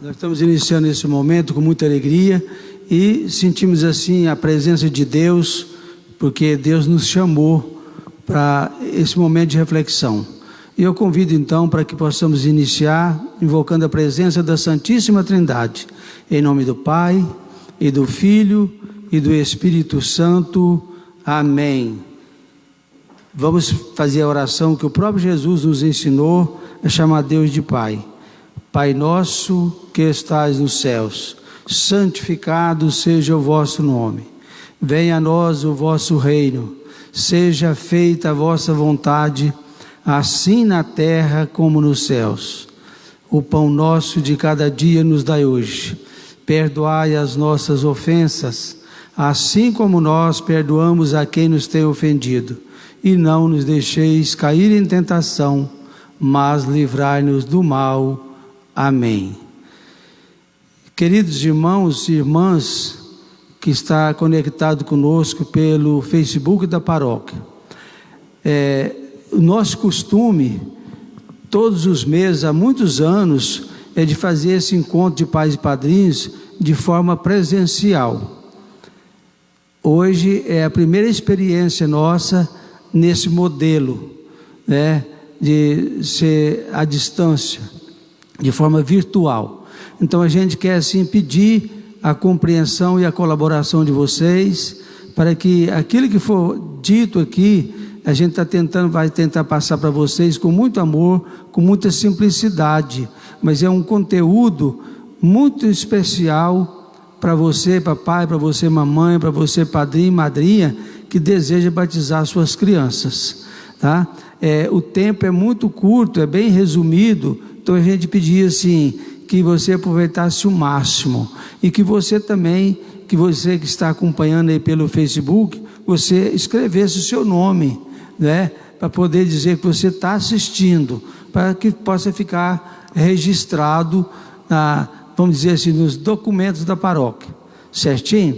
Nós estamos iniciando esse momento com muita alegria e sentimos assim a presença de Deus, porque Deus nos chamou para esse momento de reflexão. E eu convido então para que possamos iniciar invocando a presença da Santíssima Trindade, em nome do Pai, e do Filho, e do Espírito Santo. Amém. Vamos fazer a oração que o próprio Jesus nos ensinou a chamar Deus de Pai. Pai nosso que estais nos céus, santificado seja o vosso nome. Venha a nós o vosso reino. Seja feita a vossa vontade, assim na terra como nos céus. O pão nosso de cada dia nos dai hoje. Perdoai as nossas ofensas, assim como nós perdoamos a quem nos tem ofendido. E não nos deixeis cair em tentação, mas livrai-nos do mal. Amém. Queridos irmãos e irmãs que está conectado conosco pelo Facebook da paróquia, o nosso costume, todos os meses, há muitos anos, é de fazer esse encontro de pais e padrinhos de forma presencial. Hoje é a primeira experiência nossa nesse modelo, né, de ser à distância, de forma virtual. Então a gente quer assim pedir a compreensão e a colaboração de vocês, para que aquilo que for dito aqui, a gente vai tentar passar para vocês com muito amor, com muita simplicidade, mas é um conteúdo muito especial para você, papai, para você, mamãe, para você, padrinho e madrinha, que deseja batizar suas crianças, tá? O tempo é muito curto, é bem resumido, então a gente pedia assim, que você aproveitasse o máximo, e que você também, que você que está acompanhando aí pelo Facebook, você escrevesse o seu nome, né, para poder dizer que você está assistindo, para que possa ficar registrado, vamos dizer assim, nos documentos da paróquia, certinho?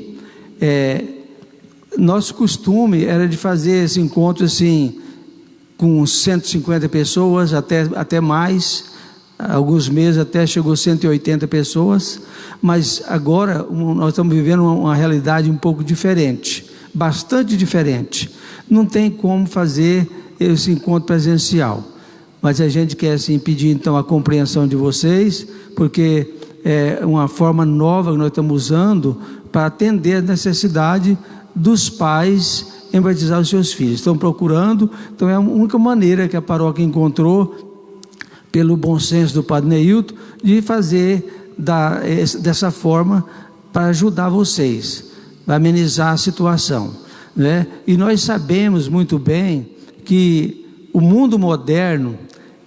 Nosso costume era de fazer esse encontro assim, com 150 pessoas, até mais, alguns meses até chegou 180 pessoas, mas agora nós estamos vivendo uma realidade um pouco diferente, bastante diferente. Não tem como fazer esse encontro presencial, mas a gente quer assim pedir então a compreensão de vocês, porque é uma forma nova que nós estamos usando para atender a necessidade dos pais em batizar os seus filhos. Estão procurando, então é a única maneira que a paróquia encontrou, pelo bom senso do Padre Neilton, de fazer dessa forma para ajudar vocês, para amenizar a situação, né? E nós sabemos muito bem que o mundo moderno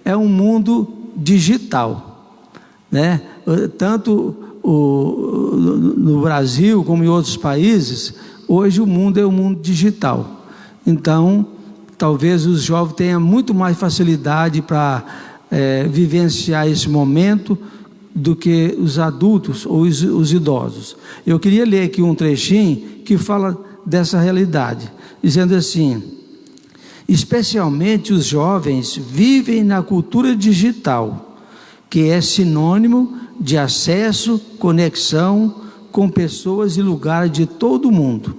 é um mundo digital, né? Tanto no Brasil como em outros países, hoje o mundo é um mundo digital. Então, talvez os jovens tenham muito mais facilidade para vivenciar esse momento do que os adultos ou os idosos. Eu queria ler aqui um trechinho que fala dessa realidade, dizendo assim: especialmente os jovens vivem na cultura digital, que é sinônimo de acesso, conexão com pessoas e lugares de todo o mundo.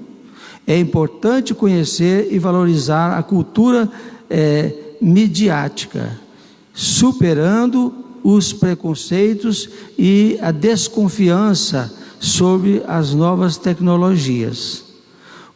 É importante conhecer e valorizar a cultura midiática, superando os preconceitos e a desconfiança sobre as novas tecnologias.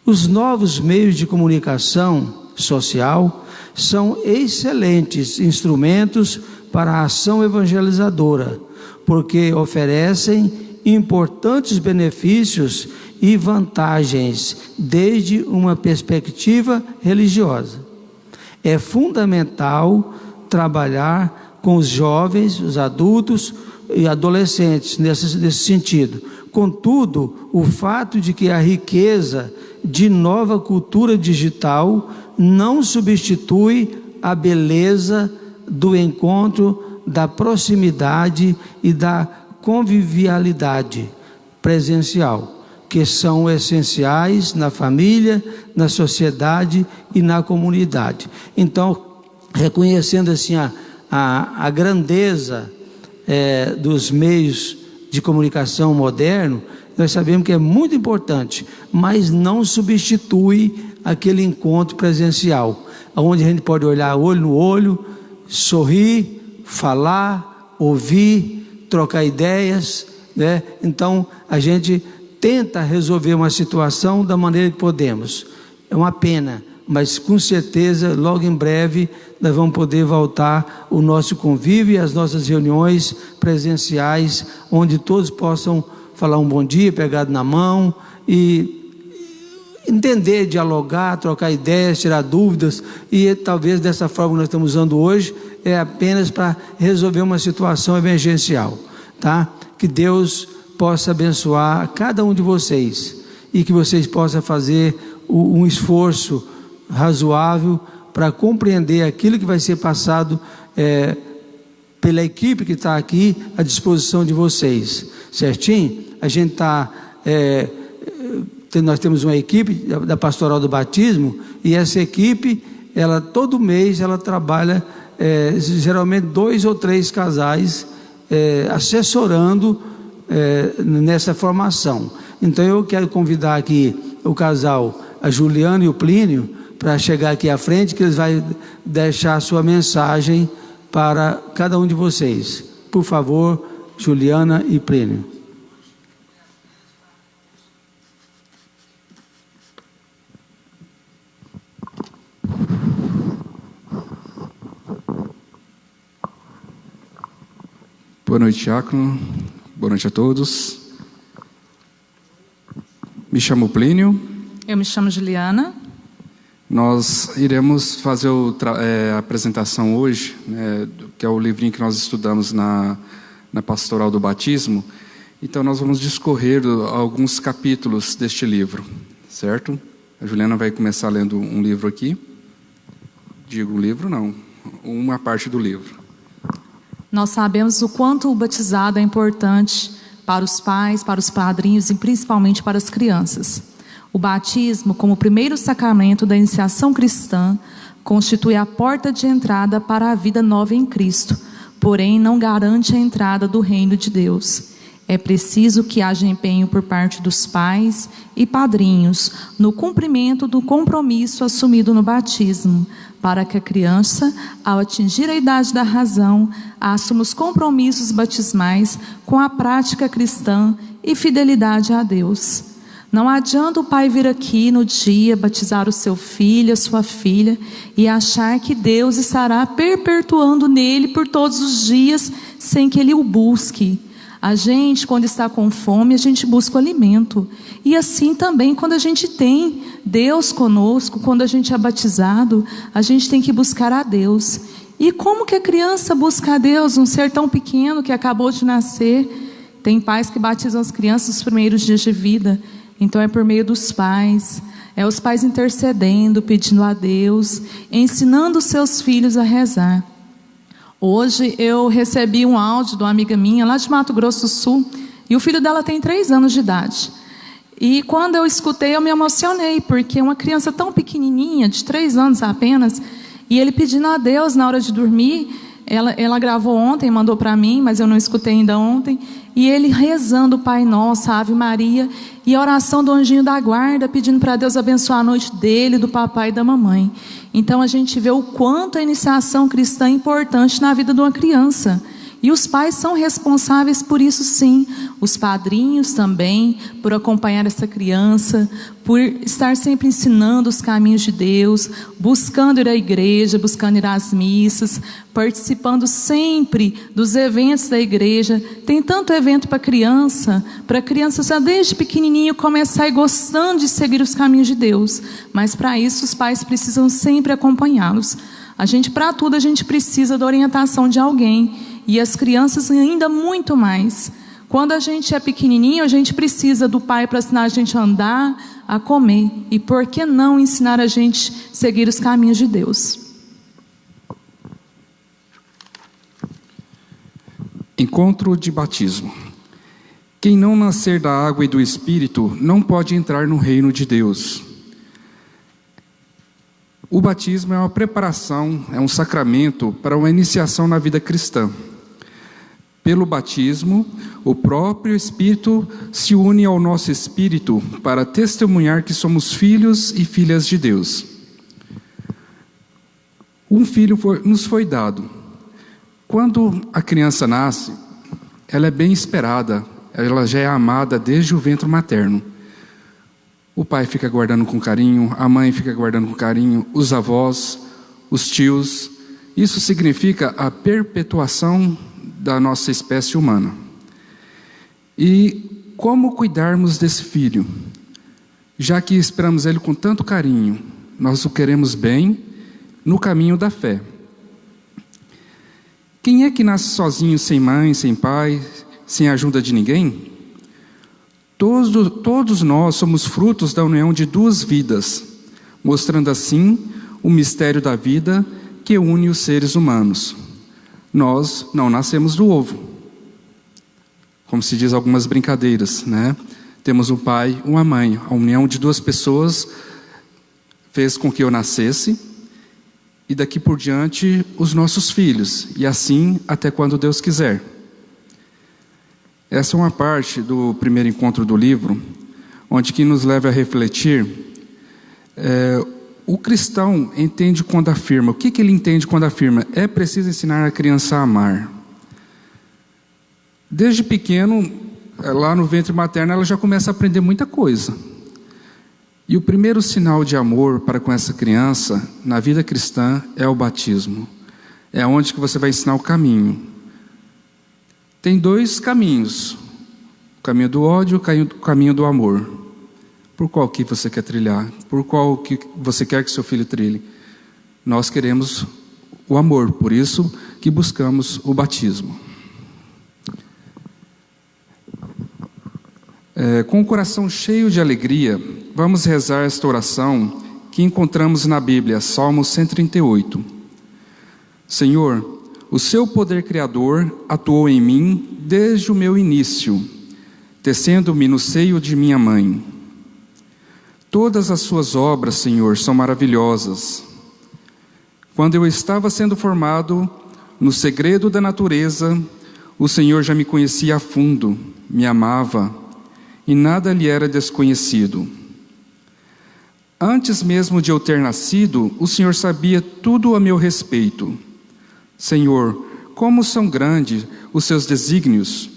Os novos meios de comunicação social são excelentes instrumentos para a ação evangelizadora, porque oferecem importantes benefícios e vantagens desde uma perspectiva religiosa. É fundamental trabalhar com os jovens, os adultos e adolescentes nesse sentido. Contudo, o fato de que a riqueza de nova cultura digital não substitui a beleza do encontro, da proximidade e da convivialidade presencial, que são essenciais na família, na sociedade e na comunidade. Então, reconhecendo assim a grandeza dos meios de comunicação moderno, nós sabemos que é muito importante, mas não substitui aquele encontro presencial, onde a gente pode olhar olho no olho, sorrir, falar, ouvir, trocar ideias, né? Então a gente tenta resolver uma situação da maneira que podemos. É uma pena, mas com certeza logo em breve nós vamos poder voltar o nosso convívio e as nossas reuniões presenciais, onde todos possam falar um bom dia, pegado na mão e entender, dialogar, trocar ideias, tirar dúvidas. E talvez dessa forma que nós estamos usando hoje é apenas para resolver uma situação emergencial, tá? Que Deus possa abençoar cada um de vocês e que vocês possam fazer um esforço razoável para compreender aquilo que vai ser passado pela equipe que está aqui à disposição de vocês, certinho? A gente nós temos uma equipe da Pastoral do Batismo, e essa equipe, todo mês ela trabalha geralmente 2 ou 3 casais assessorando nessa formação. Então eu quero convidar aqui o casal, a Juliana e o Plínio, para chegar aqui à frente, que eles vão deixar a sua mensagem para cada um de vocês. Por favor, Juliana e Plínio. Boa noite, Diácono. Boa noite a todos. Me chamo Plínio. Eu me chamo Juliana. Nós iremos fazer a apresentação hoje, que é o livrinho que nós estudamos na Pastoral do Batismo. Então nós vamos discorrer alguns capítulos deste livro, certo? A Juliana vai começar lendo um livro aqui. Digo livro não, uma parte do livro. Nós sabemos o quanto o batizado é importante para os pais, para os padrinhos e principalmente para as crianças. O batismo, como primeiro sacramento da iniciação cristã, constitui a porta de entrada para a vida nova em Cristo, porém não garante a entrada do reino de Deus. É preciso que haja empenho por parte dos pais e padrinhos no cumprimento do compromisso assumido no batismo, para que a criança, ao atingir a idade da razão, assuma os compromissos batismais com a prática cristã e fidelidade a Deus. Não adianta o pai vir aqui no dia, batizar o seu filho, a sua filha, e achar que Deus estará perpetuando nele por todos os dias, sem que ele o busque. A gente, quando está com fome, a gente busca o alimento. E assim também, quando a gente tem Deus conosco, quando a gente é batizado, a gente tem que buscar a Deus. E como que a criança busca a Deus? Um ser tão pequeno que acabou de nascer. Tem pais que batizam as crianças nos primeiros dias de vida. Então é por meio dos pais, é os pais intercedendo, pedindo a Deus, ensinando os seus filhos a rezar. Hoje eu recebi um áudio de uma amiga minha lá de Mato Grosso do Sul, e o filho dela tem 3 anos de idade. E quando eu escutei eu me emocionei, porque uma criança tão pequenininha, de 3 anos apenas, e ele pedindo a Deus na hora de dormir. Ela gravou ontem, mandou para mim, mas eu não escutei ainda ontem. E ele rezando o Pai Nosso, a Ave Maria, e a oração do anjinho da guarda, pedindo para Deus abençoar a noite dele, do papai e da mamãe. Então a gente vê o quanto a iniciação cristã é importante na vida de uma criança. E os pais são responsáveis por isso, sim. Os padrinhos também, por acompanhar essa criança, por estar sempre ensinando os caminhos de Deus, buscando ir à igreja, buscando ir às missas, participando sempre dos eventos da igreja. Tem tanto evento para a criança já desde pequenininho começar a ir gostando de seguir os caminhos de Deus. Mas para isso os pais precisam sempre acompanhá-los. Para tudo a gente precisa da orientação de alguém. E as crianças ainda muito mais. Quando a gente é pequenininho, a gente precisa do pai para ensinar a gente a andar, a comer. E por que não ensinar a gente a seguir os caminhos de Deus? Encontro de batismo. Quem não nascer da água e do Espírito não pode entrar no reino de Deus. O batismo é uma preparação, é um sacramento para uma iniciação na vida cristã. Pelo batismo, o próprio Espírito se une ao nosso espírito para testemunhar que somos filhos e filhas de Deus. Um filho nos foi dado. Quando a criança nasce, ela é bem esperada, ela já é amada desde o ventre materno. O pai fica guardando com carinho, a mãe fica guardando com carinho, os avós, os tios. Isso significa a perpetuação da nossa espécie humana. E como cuidarmos desse filho? Já que esperamos ele com tanto carinho, nós o queremos bem no caminho da fé. Quem é que nasce sozinho, sem mãe, sem pai, sem a ajuda de ninguém? Todos nós somos frutos da união de duas vidas, mostrando assim o mistério da vida que une os seres humanos. Nós não nascemos do ovo, como se diz algumas brincadeiras, né? Temos um pai, uma mãe. A união de duas pessoas fez com que eu nascesse, e daqui por diante os nossos filhos, e assim até quando Deus quiser. Essa é uma parte do primeiro encontro do livro, onde que nos leva a refletir. O cristão entende quando afirma. O que ele entende quando afirma? É preciso ensinar a criança a amar. Desde pequeno, lá no ventre materno, ela já começa a aprender muita coisa. E o primeiro sinal de amor para com essa criança, na vida cristã, é o batismo. É onde que você vai ensinar o caminho. Tem dois caminhos. O caminho do ódio e o caminho do amor. Por qual que você quer trilhar? Por qual que você quer que seu filho trilhe? Nós queremos o amor, por isso que buscamos o batismo. Com o coração cheio de alegria, vamos rezar esta oração que encontramos na Bíblia, Salmo 138. Senhor, o seu poder criador atuou em mim desde o meu início, tecendo-me no seio de minha mãe. Todas as suas obras, Senhor, são maravilhosas. Quando eu estava sendo formado no segredo da natureza, o Senhor já me conhecia a fundo, me amava, e nada lhe era desconhecido. Antes mesmo de eu ter nascido, o Senhor sabia tudo a meu respeito. Senhor, como são grandes os seus desígnios,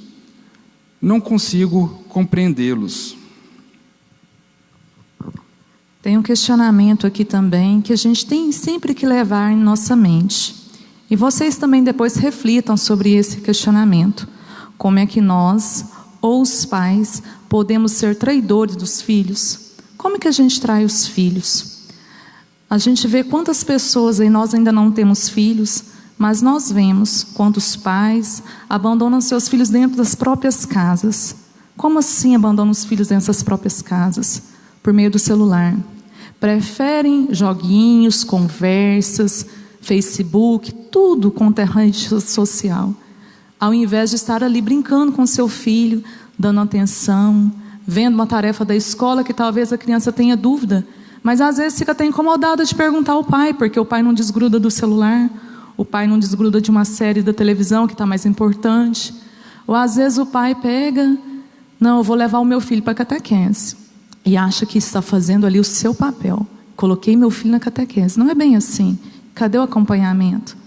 não consigo compreendê-los. Tem um questionamento aqui também que a gente tem sempre que levar em nossa mente. E vocês também depois reflitam sobre esse questionamento. Como é que nós, ou os pais, podemos ser traidores dos filhos? Como é que a gente trai os filhos? A gente vê quantas pessoas aí, nós ainda não temos filhos, mas nós vemos quantos pais abandonam seus filhos dentro das próprias casas. Como assim abandonam os filhos dentro das próprias casas? Por meio do celular. Preferem joguinhos, conversas, Facebook, tudo quanto é rede social, ao invés de estar ali brincando com seu filho, dando atenção, vendo uma tarefa da escola que talvez a criança tenha dúvida, mas às vezes fica até incomodada de perguntar ao pai, porque o pai não desgruda do celular, o pai não desgruda de uma série da televisão que está mais importante, ou às vezes o pai pega, não, eu vou levar o meu filho para a catequese, e acha que está fazendo ali o seu papel. Coloquei meu filho na catequese. Não é bem assim. Cadê o acompanhamento?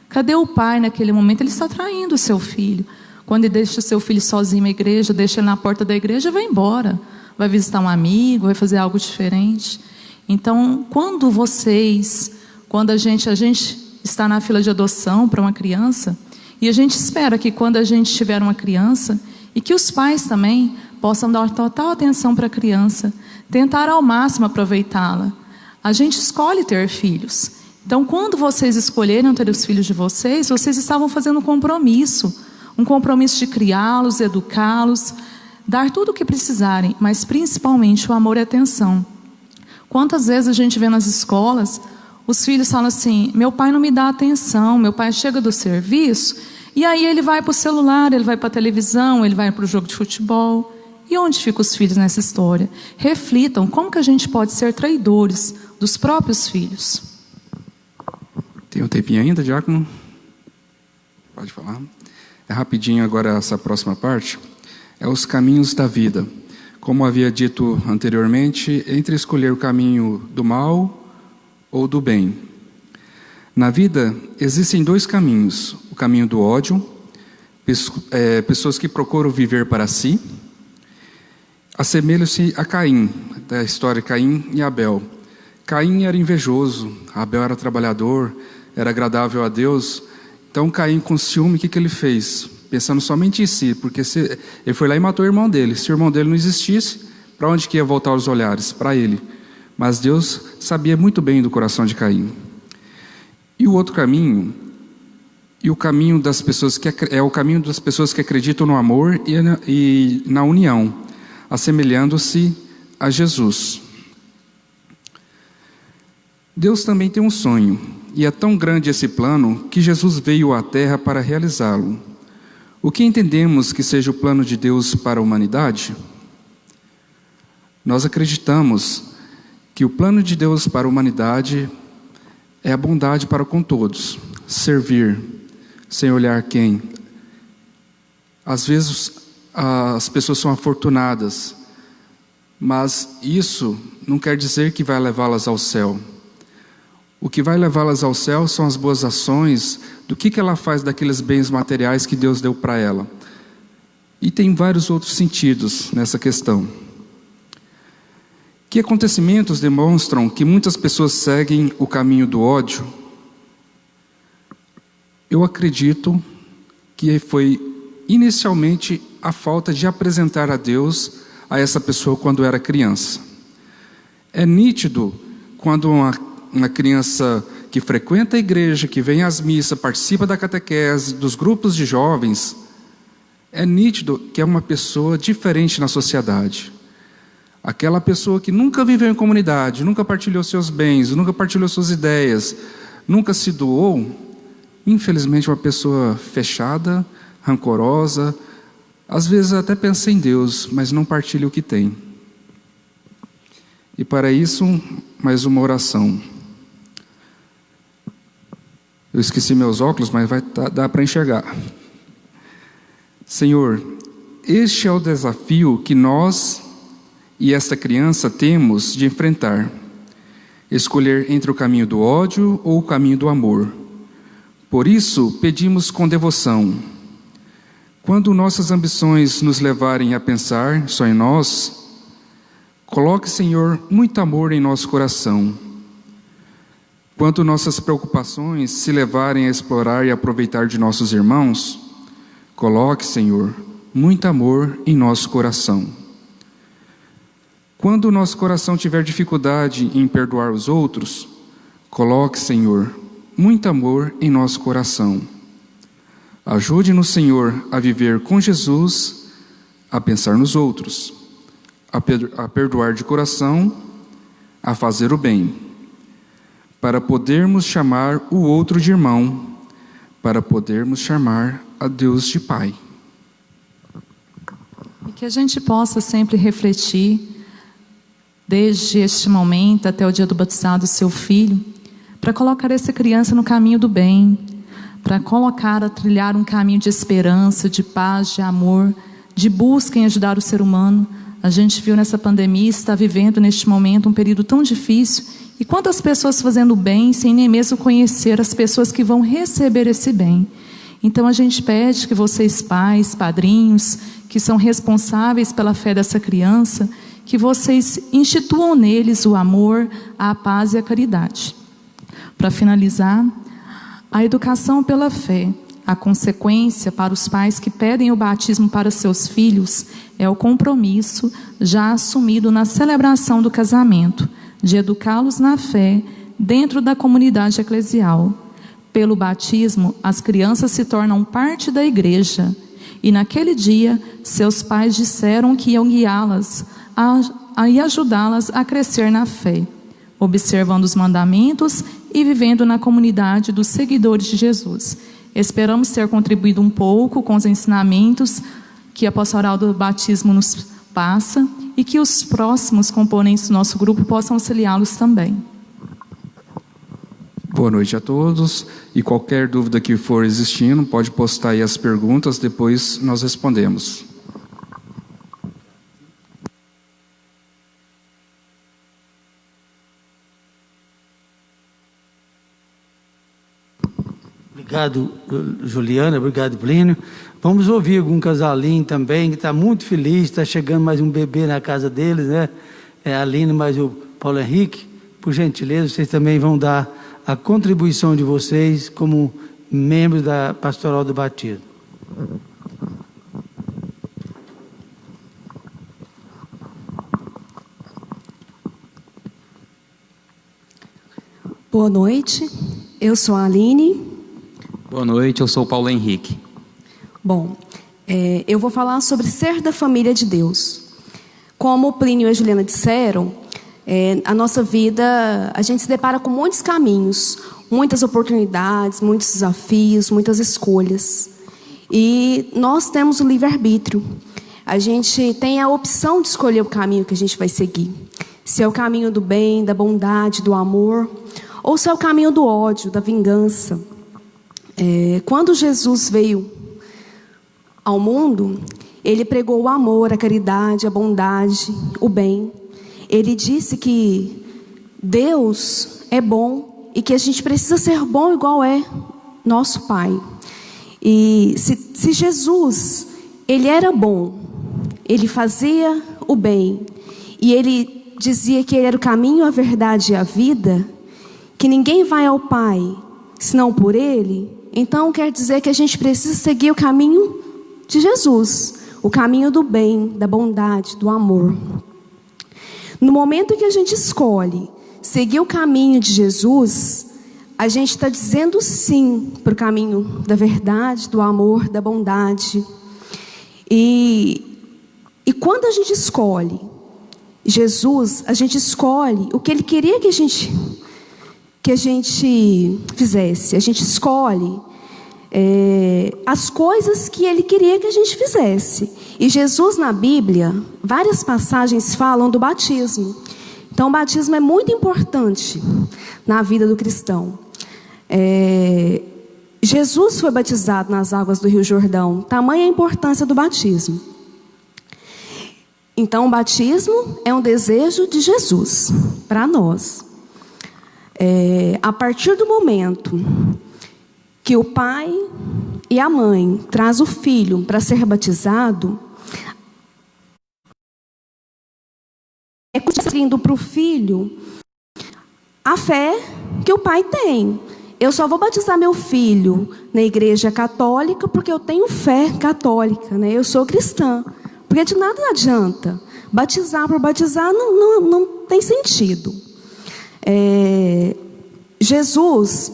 Cadê o pai naquele momento? Ele está traindo o seu filho. Quando ele deixa o seu filho sozinho na igreja, deixa ele na porta da igreja, vai embora. Vai visitar um amigo, vai fazer algo diferente. Então, quando a gente está na fila de adoção para uma criança, e a gente espera que quando a gente tiver uma criança, e que os pais também possam dar total atenção para a criança, tentar ao máximo aproveitá-la. A gente escolhe ter filhos. Então, quando vocês escolheram ter os filhos de vocês estavam fazendo um compromisso de criá-los, educá-los, dar tudo o que precisarem, mas principalmente o amor e a atenção. Quantas vezes a gente vê nas escolas, os filhos falam assim, meu pai não me dá atenção, meu pai chega do serviço, e aí ele vai para o celular, ele vai para a televisão, ele vai para o jogo de futebol. E onde ficam os filhos nessa história? Reflitam, como que a gente pode ser traidores dos próprios filhos? Tem um tempinho ainda, diácono? Pode falar. É rapidinho agora essa próxima parte. É os caminhos da vida. Como havia dito anteriormente, entre escolher o caminho do mal ou do bem. Na vida, existem dois caminhos. O caminho do ódio, pessoas que procuram viver para si. Assemelha-se a Caim, da história de Caim e Abel. Caim era invejoso, Abel era trabalhador, era agradável a Deus. Então Caim, com ciúme, o que ele fez? Pensando somente em si, porque ele foi lá e matou o irmão dele. Se o irmão dele não existisse, para onde que ia voltar os olhares? Para ele. Mas Deus sabia muito bem do coração de Caim. E o outro caminho, e o caminho das pessoas é o caminho das pessoas que acreditam no amor e na união, assemelhando-se a Jesus. Deus também tem um sonho, e é tão grande esse plano que Jesus veio à Terra para realizá-lo. O que entendemos que seja o plano de Deus para a humanidade? Nós acreditamos que o plano de Deus para a humanidade é a bondade para com todos, servir, sem olhar quem. Às vezes as pessoas são afortunadas, mas isso não quer dizer que vai levá-las ao céu. O que vai levá-las ao céu são as boas ações, do que ela faz daqueles bens materiais que Deus deu para ela. E tem vários outros sentidos nessa questão. Que acontecimentos demonstram que muitas pessoas seguem o caminho do ódio? Eu acredito que foi inicialmente a falta de apresentar a Deus a essa pessoa quando era criança. É nítido quando uma criança que frequenta a igreja, que vem às missas, participa da catequese, dos grupos de jovens, é nítido que é uma pessoa diferente na sociedade. Aquela pessoa que nunca viveu em comunidade, nunca partilhou seus bens, nunca partilhou suas ideias, nunca se doou, infelizmente uma pessoa fechada, rancorosa, às vezes até pensa em Deus, mas não partilha o que tem. E para isso, mais uma oração. Eu esqueci meus óculos, mas vai dar para enxergar. Senhor, este é o desafio que nós e esta criança temos de enfrentar. Escolher entre o caminho do ódio ou o caminho do amor. Por isso, pedimos com devoção. Quando nossas ambições nos levarem a pensar só em nós, coloque, Senhor, muito amor em nosso coração. Quando nossas preocupações se levarem a explorar e aproveitar de nossos irmãos, coloque, Senhor, muito amor em nosso coração. Quando o nosso coração tiver dificuldade em perdoar os outros, coloque, Senhor, muito amor em nosso coração. Ajude-nos, Senhor, a viver com Jesus, a pensar nos outros, a perdoar de coração, a fazer o bem, para podermos chamar o outro de irmão, para podermos chamar a Deus de Pai. E que a gente possa sempre refletir, desde este momento até o dia do batizado do seu filho, para colocar essa criança no caminho do bem, para colocar a trilhar um caminho de esperança, de paz, de amor, de busca em ajudar o ser humano. A gente viu nessa pandemia, está vivendo neste momento um período tão difícil, e quantas pessoas fazendo bem sem nem mesmo conhecer as pessoas que vão receber esse bem. Então a gente pede que vocês, pais, padrinhos, que são responsáveis pela fé dessa criança, que vocês instituam neles o amor, a paz e a caridade. Para finalizar, a educação pela fé, a consequência para os pais que pedem o batismo para seus filhos, é o compromisso já assumido na celebração do casamento, de educá-los na fé dentro da comunidade eclesial. Pelo batismo, as crianças se tornam parte da igreja, e naquele dia, seus pais disseram que iam guiá-las e ajudá-las a crescer na fé, observando os mandamentos e vivendo na comunidade dos seguidores de Jesus. Esperamos ter contribuído um pouco com os ensinamentos que a pastoral do batismo nos passa e que os próximos componentes do nosso grupo possam auxiliá-los também. Boa noite a todos. E qualquer dúvida que for existindo, pode postar aí as perguntas, depois nós respondemos. Obrigado, Juliana. Obrigado, Plínio. Vamos ouvir algum casalinho também, que está muito feliz, está chegando mais um bebê na casa deles, né? É a Aline mais o Paulo Henrique. Por gentileza, vocês também vão dar a contribuição de vocês como membros da Pastoral do Batismo. Boa noite, eu sou a Aline. Boa noite, eu sou o Paulo Henrique. Bom, eu vou falar sobre ser da família de Deus. Como o Plínio e a Juliana disseram, a nossa vida, a gente se depara com muitos caminhos, muitas oportunidades, muitos desafios, muitas escolhas. E nós temos o livre-arbítrio. A gente tem a opção de escolher o caminho que a gente vai seguir. Se é o caminho do bem, da bondade, do amor, ou se é o caminho do ódio, da vingança. Quando Jesus veio ao mundo, ele pregou o amor, a caridade, a bondade, o bem. Ele disse que Deus é bom e que a gente precisa ser bom igual é nosso Pai. E se Jesus, ele era bom, ele fazia o bem, e ele dizia que ele era o caminho, a verdade e a vida, que ninguém vai ao Pai senão por ele, então quer dizer que a gente precisa seguir o caminho de Jesus, o caminho do bem, da bondade, do amor. No momento que a gente escolhe seguir o caminho de Jesus, a gente está dizendo sim para o caminho da verdade, do amor, da bondade. E quando a gente escolhe Jesus, a gente escolhe o que Ele queria que a gente fizesse. A gente escolhe as coisas que Ele queria que a gente fizesse. E Jesus, na Bíblia, várias passagens falam do batismo. Então o batismo é muito importante na vida do cristão. Jesus foi batizado nas águas do Rio Jordão. Tamanha a importância do batismo. Então o batismo é um desejo de Jesus para nós. A partir do momento que o pai e a mãe traz o filho para ser batizado, é construindo para o filho a fé que o pai tem. Eu só vou batizar meu filho na igreja católica porque eu tenho fé católica, né? Eu sou cristã. Porque de nada adianta. Batizar por batizar não tem sentido. Jesus,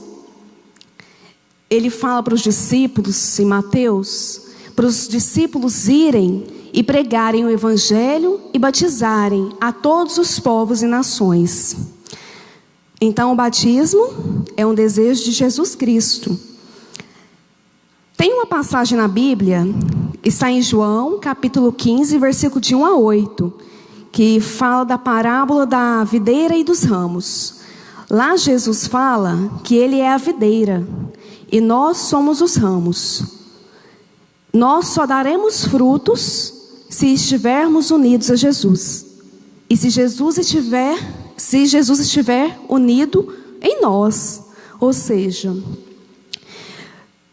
ele fala para os discípulos em Mateus, para os discípulos irem e pregarem o evangelho e batizarem a todos os povos e nações. Então o batismo é um desejo de Jesus Cristo. Tem uma passagem na Bíblia, está em João, capítulo 15, versículo de 1 a 8, que fala da parábola da videira e dos ramos. Lá Jesus fala que Ele é a videira e nós somos os ramos. Nós só daremos frutos se estivermos unidos a Jesus. E se Jesus estiver unido em nós. Ou seja,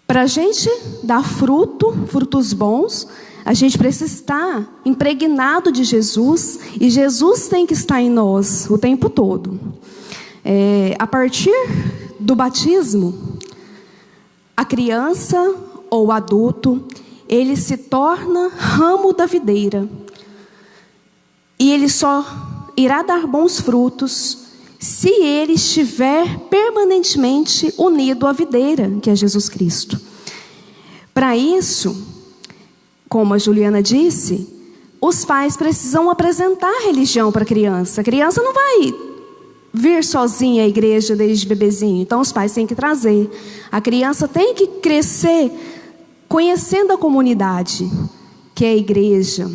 para a gente dar frutos bons, a gente precisa estar impregnado de Jesus. E Jesus tem que estar em nós o tempo todo. A partir do batismo, a criança ou o adulto, ele se torna ramo da videira. E ele só irá dar bons frutos se ele estiver permanentemente unido à videira, que é Jesus Cristo. Para isso, como a Juliana disse, os pais precisam apresentar a religião para a criança. A criança não vai vir sozinha à igreja desde bebezinho. Então os pais têm que trazer. A criança tem que crescer conhecendo a comunidade, que é a igreja.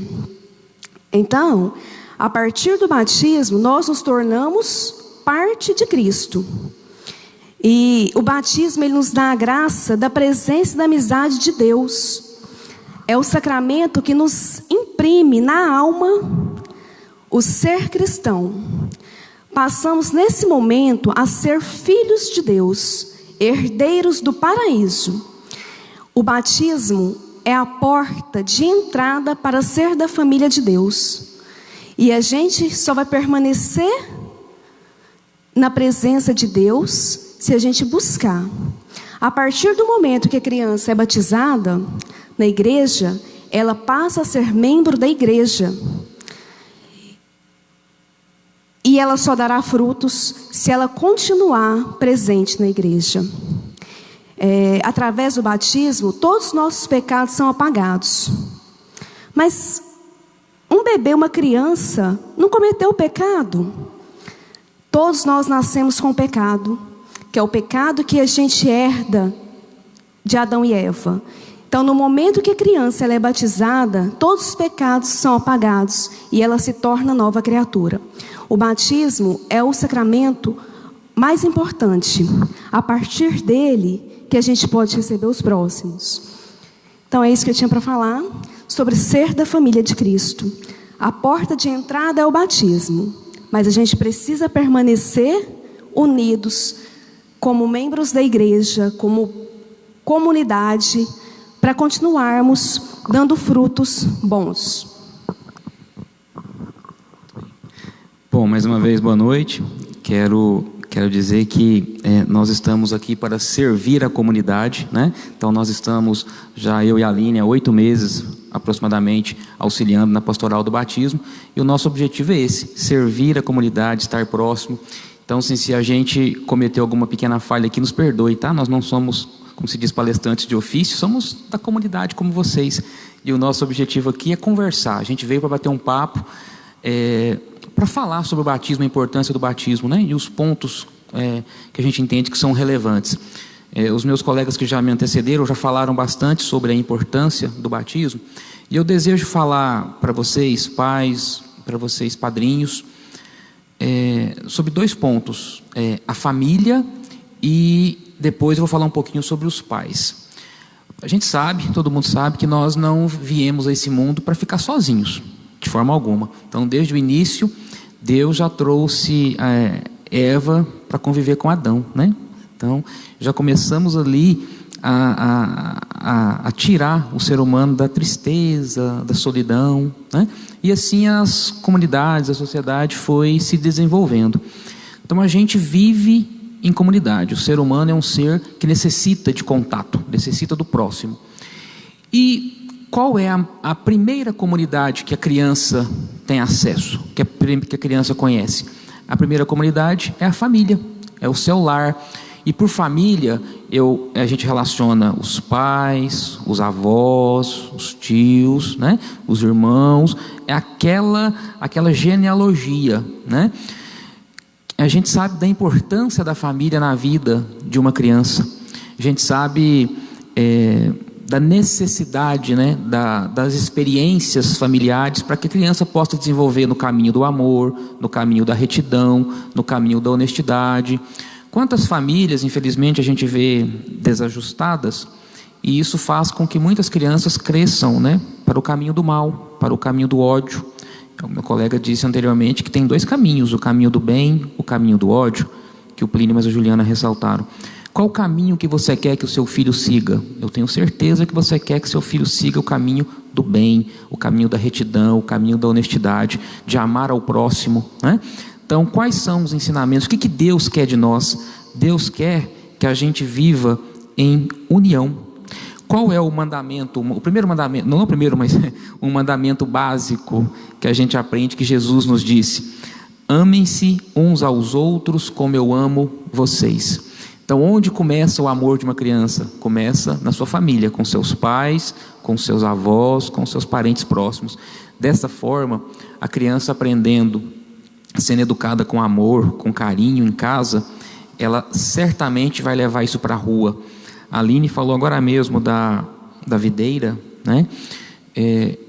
Então, a partir do batismo, nós nos tornamos parte de Cristo. E o batismo, ele nos dá a graça da presença e da amizade de Deus. É o sacramento que nos imprime na alma o ser cristão. Passamos nesse momento a ser filhos de Deus, herdeiros do paraíso. O batismo é a porta de entrada para ser da família de Deus. E a gente só vai permanecer na presença de Deus se a gente buscar. A partir do momento que a criança é batizada na igreja, ela passa a ser membro da igreja. E ela só dará frutos se ela continuar presente na igreja. Através do batismo, todos os nossos pecados são apagados. Mas um bebê, uma criança, não cometeu o pecado. Todos nós nascemos com o pecado, que é o pecado que a gente herda de Adão e Eva. Então, no momento que a criança ela é batizada, todos os pecados são apagados e ela se torna nova criatura. O batismo é o sacramento mais importante. A partir dele que a gente pode receber os próximos. Então, é isso que eu tinha para falar sobre ser da família de Cristo. A porta de entrada é o batismo, mas a gente precisa permanecer unidos como membros da igreja, como comunidade, para continuarmos dando frutos bons. Bom, mais uma vez, boa noite. Quero dizer que nós estamos aqui para servir a comunidade, né? Então, nós estamos, já eu e a Aline, há 8 meses aproximadamente, auxiliando na pastoral do batismo. E o nosso objetivo é esse, servir a comunidade, estar próximo. Então, se a gente cometeu alguma pequena falha aqui, nos perdoe, tá? Nós não somos, como se diz, palestrantes de ofício, somos da comunidade como vocês. E o nosso objetivo aqui é conversar. A gente veio para bater um papo, para falar sobre o batismo, a importância do batismo, né? E os pontos que a gente entende que são relevantes. Os meus colegas que já me antecederam já falaram bastante sobre a importância do batismo. E eu desejo falar para vocês, pais, para vocês, padrinhos, sobre 2 pontos. A família e depois eu vou falar um pouquinho sobre os pais. A gente sabe, todo mundo sabe, que nós não viemos a esse mundo para ficar sozinhos, de forma alguma. Então, desde o início, Deus já trouxe Eva para conviver com Adão, né? Então, já começamos ali a tirar o ser humano da tristeza, da solidão, né? E assim as comunidades, a sociedade foi se desenvolvendo. Então, a gente vive em comunidade. O ser humano é um ser que necessita de contato, necessita do próximo. E qual é a primeira comunidade que a criança tem acesso, que a criança conhece? A primeira comunidade é a família, é o seu lar. E por família, a gente relaciona os pais, os avós, os tios, né? Os irmãos, é aquela genealogia, né? A gente sabe da importância da família na vida de uma criança. A gente sabe da necessidade, né, das experiências familiares para que a criança possa desenvolver no caminho do amor, no caminho da retidão, no caminho da honestidade. Quantas famílias, infelizmente, a gente vê desajustadas, e isso faz com que muitas crianças cresçam, né, para o caminho do mal, para o caminho do ódio. O meu colega disse anteriormente que tem 2 caminhos, o caminho do bem, o caminho do ódio, que o Plínio e a Juliana ressaltaram. Qual o caminho que você quer que o seu filho siga? Eu tenho certeza que você quer que seu filho siga o caminho do bem, o caminho da retidão, o caminho da honestidade, de amar ao próximo, né? Então, quais são os ensinamentos? O que Deus quer de nós? Deus quer que a gente viva em união. Qual é o mandamento? O primeiro mandamento, não o primeiro, mas um mandamento básico que a gente aprende, que Jesus nos disse: amem-se uns aos outros como eu amo vocês. Então, onde começa o amor de uma criança? Começa na sua família, com seus pais, com seus avós, com seus parentes próximos. Dessa forma, a criança aprendendo, sendo educada com amor, com carinho em casa, ela certamente vai levar isso para a rua. A Aline falou agora mesmo da videira, né?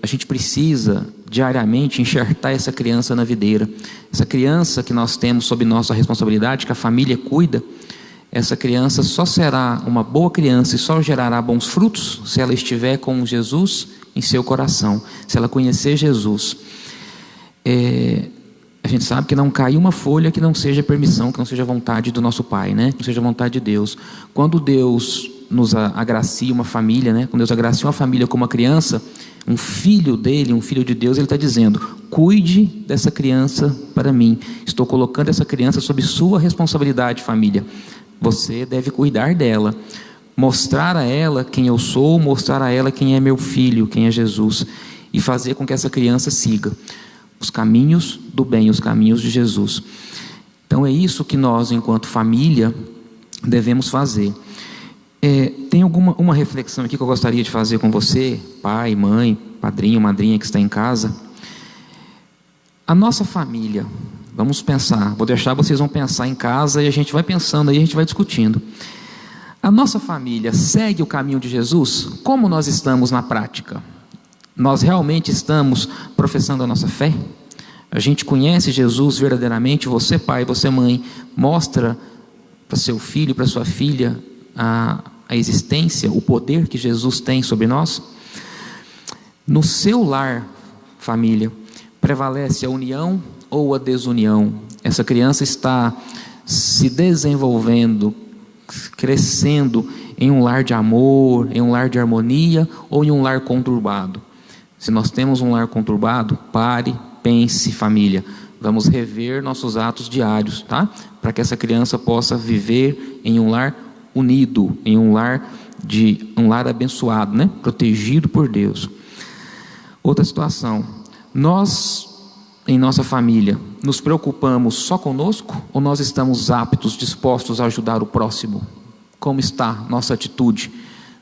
A gente precisa diariamente enxertar essa criança na videira. Essa criança que nós temos sob nossa responsabilidade, que a família cuida, essa criança só será uma boa criança e só gerará bons frutos se ela estiver com Jesus em seu coração, se ela conhecer Jesus. A gente sabe que não cai uma folha que não seja permissão, que não seja vontade do nosso Pai, né? Não seja vontade de Deus. Quando Deus nos agracia uma família, né? Quando Deus agracia uma família com uma criança, um filho dele, um filho de Deus, ele está dizendo: cuide dessa criança para mim. Estou colocando essa criança sob sua responsabilidade, família. Você deve cuidar dela, mostrar a ela quem eu sou, mostrar a ela quem é meu filho, quem é Jesus, e fazer com que essa criança siga os caminhos do bem, os caminhos de Jesus. Então é isso que nós, enquanto família, devemos fazer. Tem uma reflexão aqui que eu gostaria de fazer com você, pai, mãe, padrinho, madrinha que está em casa. A nossa família, vamos pensar, vou deixar vocês vão pensar em casa e a gente vai pensando aí, a gente vai discutindo. A nossa família segue o caminho de Jesus? Como nós estamos na prática? Nós realmente estamos professando a nossa fé? A gente conhece Jesus verdadeiramente? Você, pai, você, mãe, mostra para seu filho, para sua filha a existência, o poder que Jesus tem sobre nós? No seu lar, família, prevalece a união ou a desunião? Essa criança está se desenvolvendo, crescendo em um lar de amor, em um lar de harmonia ou em um lar conturbado? Se nós temos um lar conturbado, pare, pense, família, vamos rever nossos atos diários, tá? Para que essa criança possa viver em um lar unido, em um lar abençoado, né? Protegido por Deus. Outra situação, nós em nossa família nos preocupamos só conosco ou nós estamos aptos, dispostos a ajudar o próximo? Como está nossa atitude?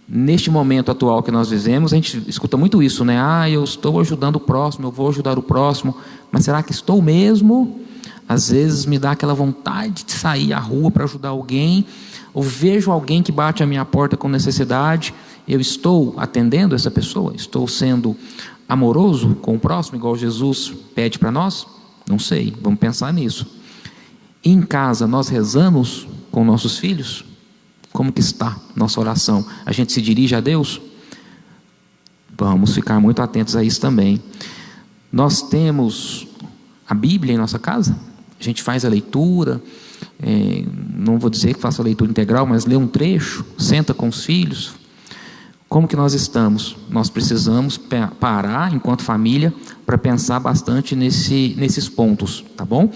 Neste momento atual que nós vivemos, a gente escuta muito isso, né? Eu estou ajudando o próximo, eu vou ajudar o próximo, mas será que estou mesmo? Às vezes me dá aquela vontade de sair à rua para ajudar alguém, ou vejo alguém que bate à minha porta com necessidade, eu estou atendendo essa pessoa? Estou sendo amoroso com o próximo, igual Jesus pede para nós? Não sei, vamos pensar nisso. Em casa, nós rezamos com nossos filhos? Como que está nossa oração? A gente se dirige a Deus? Vamos ficar muito atentos a isso também. Nós temos a Bíblia em nossa casa? A gente faz a leitura, não vou dizer que faça a leitura integral, mas lê um trecho, senta com os filhos. Como que nós estamos? Nós precisamos parar, enquanto família, para pensar bastante nesses pontos, tá bom?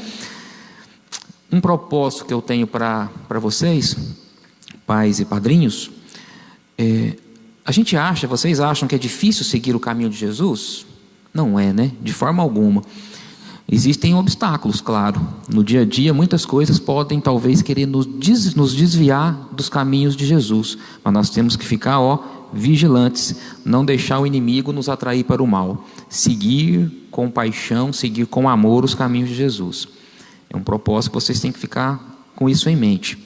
Um propósito que eu tenho para vocês, pais e padrinhos, vocês acham que é difícil seguir o caminho de Jesus? Não é, né? De forma alguma. Existem obstáculos, claro. No dia a dia, muitas coisas podem talvez querer nos desviar dos caminhos de Jesus. Mas nós temos que ficar, vigilantes, não deixar o inimigo nos atrair para o mal. Seguir com paixão, seguir com amor os caminhos de Jesus. É um propósito que vocês têm que ficar com isso em mente.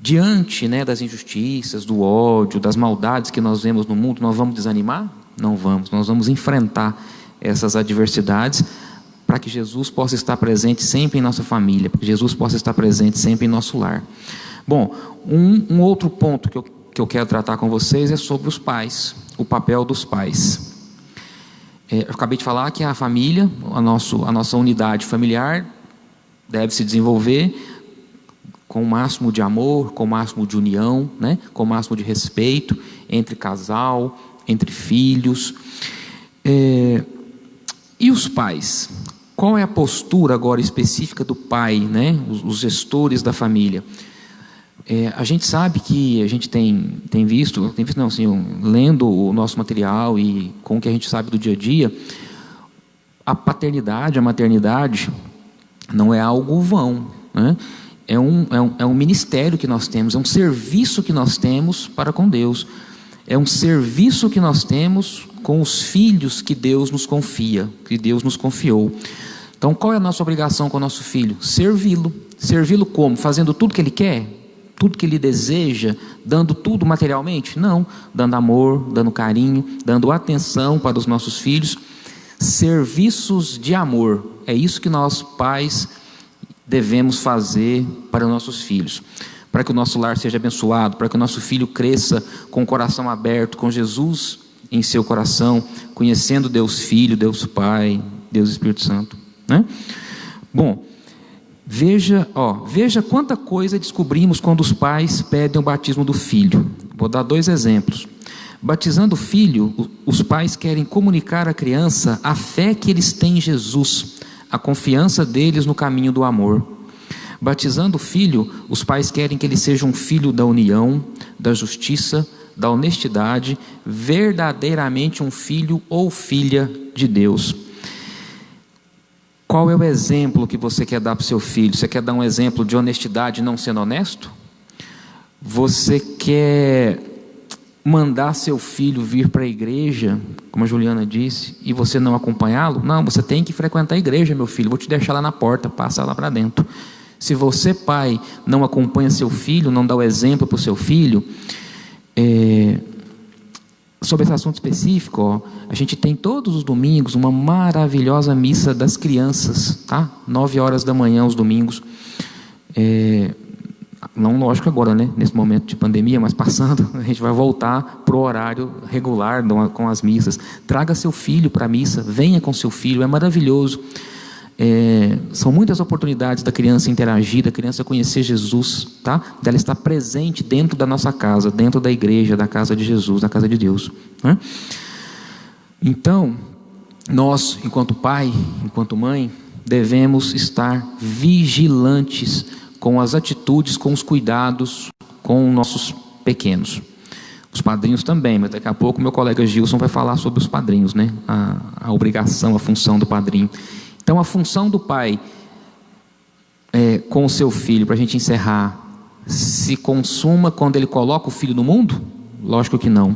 Diante, das injustiças, do ódio, das maldades que nós vemos no mundo, nós vamos desanimar? Não vamos. Nós vamos enfrentar essas adversidades para que Jesus possa estar presente sempre em nossa família, para que Jesus possa estar presente sempre em nosso lar. Bom, um outro ponto que eu quero tratar com vocês é sobre os pais, o papel dos pais. Eu acabei de falar que a família, a nossa unidade familiar deve se desenvolver com o máximo de amor, com o máximo de união, com o máximo de respeito entre casal, entre filhos. E os pais? Qual é a postura agora específica do pai, os gestores da família? A gente sabe que a gente tem visto não, assim, lendo o nosso material e com o que a gente sabe do dia a dia, a paternidade, a maternidade não é algo vão, É um ministério que nós temos, é um serviço que nós temos para com Deus, é um serviço que nós temos com os filhos que Deus nos confia, que Deus nos confiou. Então, qual é a nossa obrigação com o nosso filho? Servi-lo. Servi-lo como? Fazendo tudo que ele quer? Tudo que ele deseja? Dando tudo materialmente? Não. Dando amor, dando carinho, dando atenção para os nossos filhos. Serviços de amor. É isso que nós, pais, devemos fazer para nossos filhos. para que o nosso lar seja abençoado, para que o nosso filho cresça com o coração aberto, com Jesus em seu coração, conhecendo Deus Filho, Deus Pai, Deus Espírito Santo, né? Bom, veja quanta coisa descobrimos quando os pais pedem o batismo do filho. Vou dar 2 exemplos. Batizando o filho, os pais querem comunicar à criança a fé que eles têm em Jesus, a confiança deles no caminho do amor. Batizando o filho, os pais querem que ele seja um filho da união, da justiça, da honestidade, verdadeiramente um filho ou filha de Deus. Qual é o exemplo que você quer dar para o seu filho? Você quer dar um exemplo de honestidade não sendo honesto? Você quer mandar seu filho vir para a igreja, como a Juliana disse, e você não acompanhá-lo? Não, você tem que frequentar a igreja, meu filho, vou te deixar lá na porta, passa lá para dentro. Se você, pai, não acompanha seu filho, não dá o exemplo para o seu filho, sobre esse assunto específico, a gente tem todos os domingos uma maravilhosa missa das crianças, tá? 9h da manhã os domingos. Não, lógico agora, né? Nesse momento de pandemia, mas passando, a gente vai voltar para o horário regular com as missas. Traga seu filho para a missa, venha com seu filho, é maravilhoso. São muitas oportunidades da criança interagir, da criança conhecer Jesus, tá? Dela estar presente dentro da nossa casa, dentro da igreja, da casa de Jesus, da casa de Deus, né? Então, nós, enquanto pai, enquanto mãe, devemos estar vigilantes com as atitudes, com os cuidados, com nossos pequenos. Os padrinhos também, mas daqui a pouco meu colega Gilson vai falar sobre os padrinhos, né? A obrigação, a função do padrinho. Então, a função do pai com o seu filho, para a gente encerrar, se consuma quando ele coloca o filho no mundo? Lógico que não.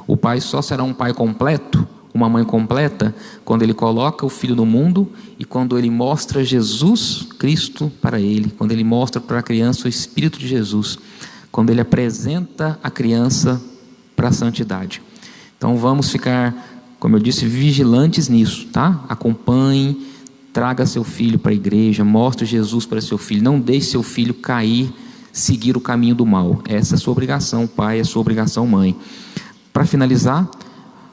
O pai só será um pai completo, uma mãe completa, quando ele coloca o filho no mundo e quando ele mostra Jesus Cristo para ele, quando ele mostra para a criança o Espírito de Jesus, quando ele apresenta a criança para a santidade. Então, vamos ficar, como eu disse, vigilantes nisso, tá? Acompanhe, traga seu filho para a igreja, mostre Jesus para seu filho, não deixe seu filho cair, seguir o caminho do mal. Essa é a sua obrigação, pai, é a sua obrigação, mãe. Para finalizar,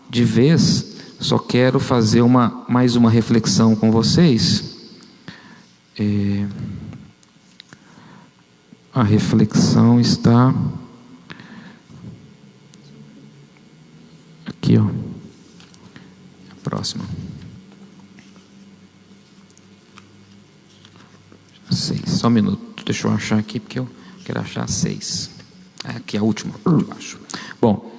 de vez, só quero fazer mais uma reflexão com vocês. A reflexão está aqui, ó. A próxima. 6, só um minuto, deixa eu achar aqui, porque eu quero achar 6. Aqui é a última, de baixo. Bom,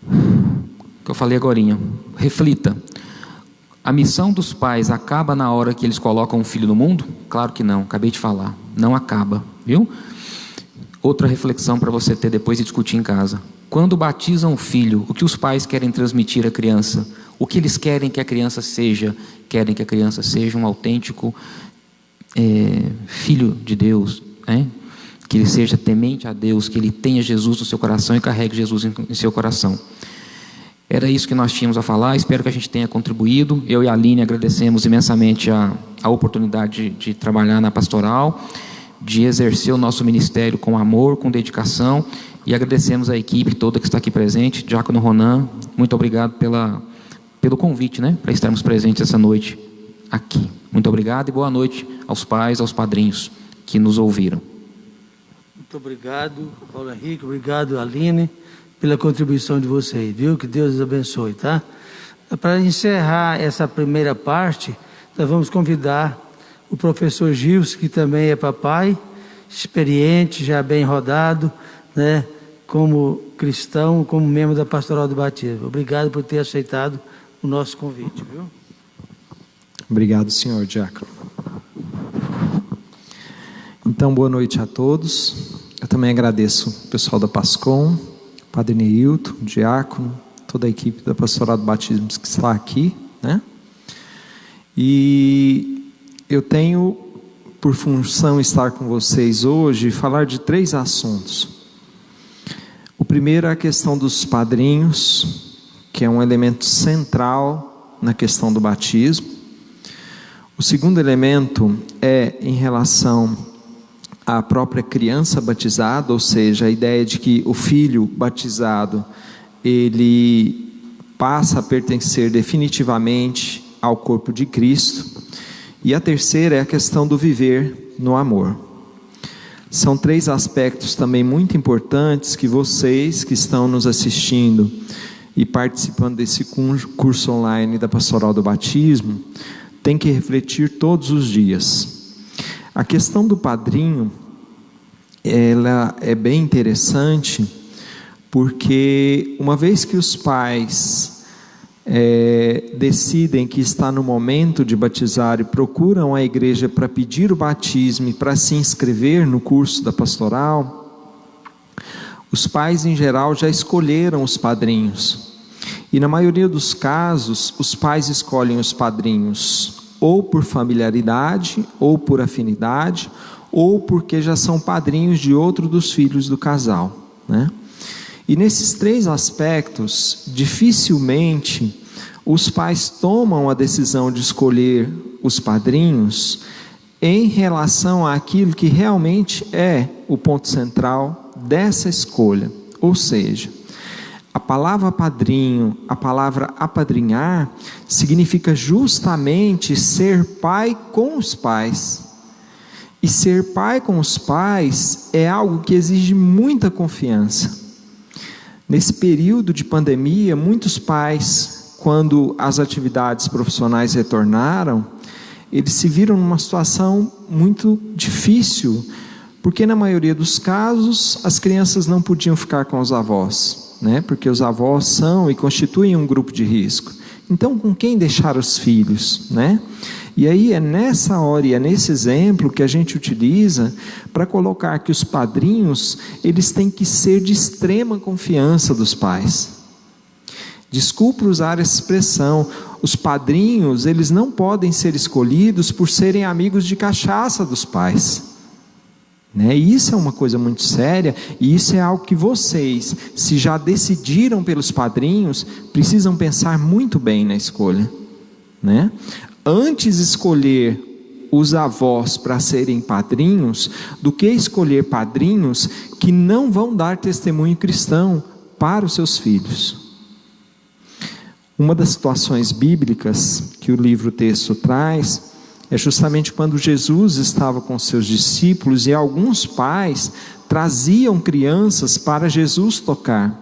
o que eu falei agorinha, reflita. A missão dos pais acaba na hora que eles colocam um filho no mundo? Claro que não, acabei de falar, não acaba, viu? Outra reflexão para você ter depois e discutir em casa. Quando batizam o filho, o que os pais querem transmitir à criança? O que eles querem que a criança seja? Querem que a criança seja um autêntico filho de Deus, né? Que ele seja temente a Deus, que ele tenha Jesus no seu coração e carregue Jesus em seu coração. Era isso que nós tínhamos a falar, espero que a gente tenha contribuído. Eu e a Aline agradecemos imensamente a oportunidade de trabalhar na pastoral, de exercer o nosso ministério com amor, com dedicação, e agradecemos a equipe toda que está aqui presente. Diácono Ronan, muito obrigado pelo convite, né, para estarmos presentes essa noite aqui. Muito obrigado e boa noite aos pais, aos padrinhos que nos ouviram. Muito obrigado, Paulo Henrique, obrigado, Aline, pela contribuição de vocês, viu? Que Deus os abençoe, tá? Para encerrar essa primeira parte, nós vamos convidar o professor Gilson, que também é papai, experiente, já bem rodado, né? Como cristão, como membro da Pastoral do Batismo. Obrigado por ter aceitado o nosso convite, viu? Obrigado, senhor diácono. Então, boa noite a todos. Eu também agradeço o pessoal da Pascom, Padre Neilton, diácono, toda a equipe da Pastoral do Batismo que está aqui, né? E eu tenho por função estar com vocês hoje e falar de 3 assuntos. O primeiro é a questão dos padrinhos, que é um elemento central na questão do batismo. O segundo elemento é em relação a própria criança batizada, ou seja, a ideia de que o filho batizado, ele passa a pertencer definitivamente ao corpo de Cristo. E a terceira é a questão do viver no amor. São 3 aspectos também muito importantes que vocês que estão nos assistindo e participando desse curso online da Pastoral do Batismo têm que refletir todos os dias. A questão do padrinho, ela é bem interessante, porque uma vez que os pais decidem que está no momento de batizar e procuram a igreja para pedir o batismo e para se inscrever no curso da pastoral, os pais em geral já escolheram os padrinhos, e na maioria dos casos os pais escolhem os padrinhos ou por familiaridade, ou por afinidade, ou porque já são padrinhos de outro dos filhos do casal, né? E nesses 3 aspectos, dificilmente os pais tomam a decisão de escolher os padrinhos em relação àquilo que realmente é o ponto central dessa escolha. Ou seja, a palavra padrinho, a palavra apadrinhar, significa justamente ser pai com os pais. E ser pai com os pais é algo que exige muita confiança. Nesse período de pandemia, muitos pais, quando as atividades profissionais retornaram, eles se viram numa situação muito difícil, porque na maioria dos casos as crianças não podiam ficar com os avós, né? Porque os avós são e constituem um grupo de risco. Então, com quem deixar os filhos, né? E aí é nessa hora e é nesse exemplo que a gente utiliza para colocar que os padrinhos, eles têm que ser de extrema confiança dos pais. Desculpe usar essa expressão, os padrinhos, eles não podem ser escolhidos por serem amigos de cachaça dos pais, né? E isso é uma coisa muito séria, e isso é algo que vocês, se já decidiram pelos padrinhos, precisam pensar muito bem na escolha, né? Antes escolher os avós para serem padrinhos, do que escolher padrinhos que não vão dar testemunho cristão para os seus filhos. Uma das situações bíblicas que o livro-texto traz é justamente quando Jesus estava com seus discípulos e alguns pais traziam crianças para Jesus tocar.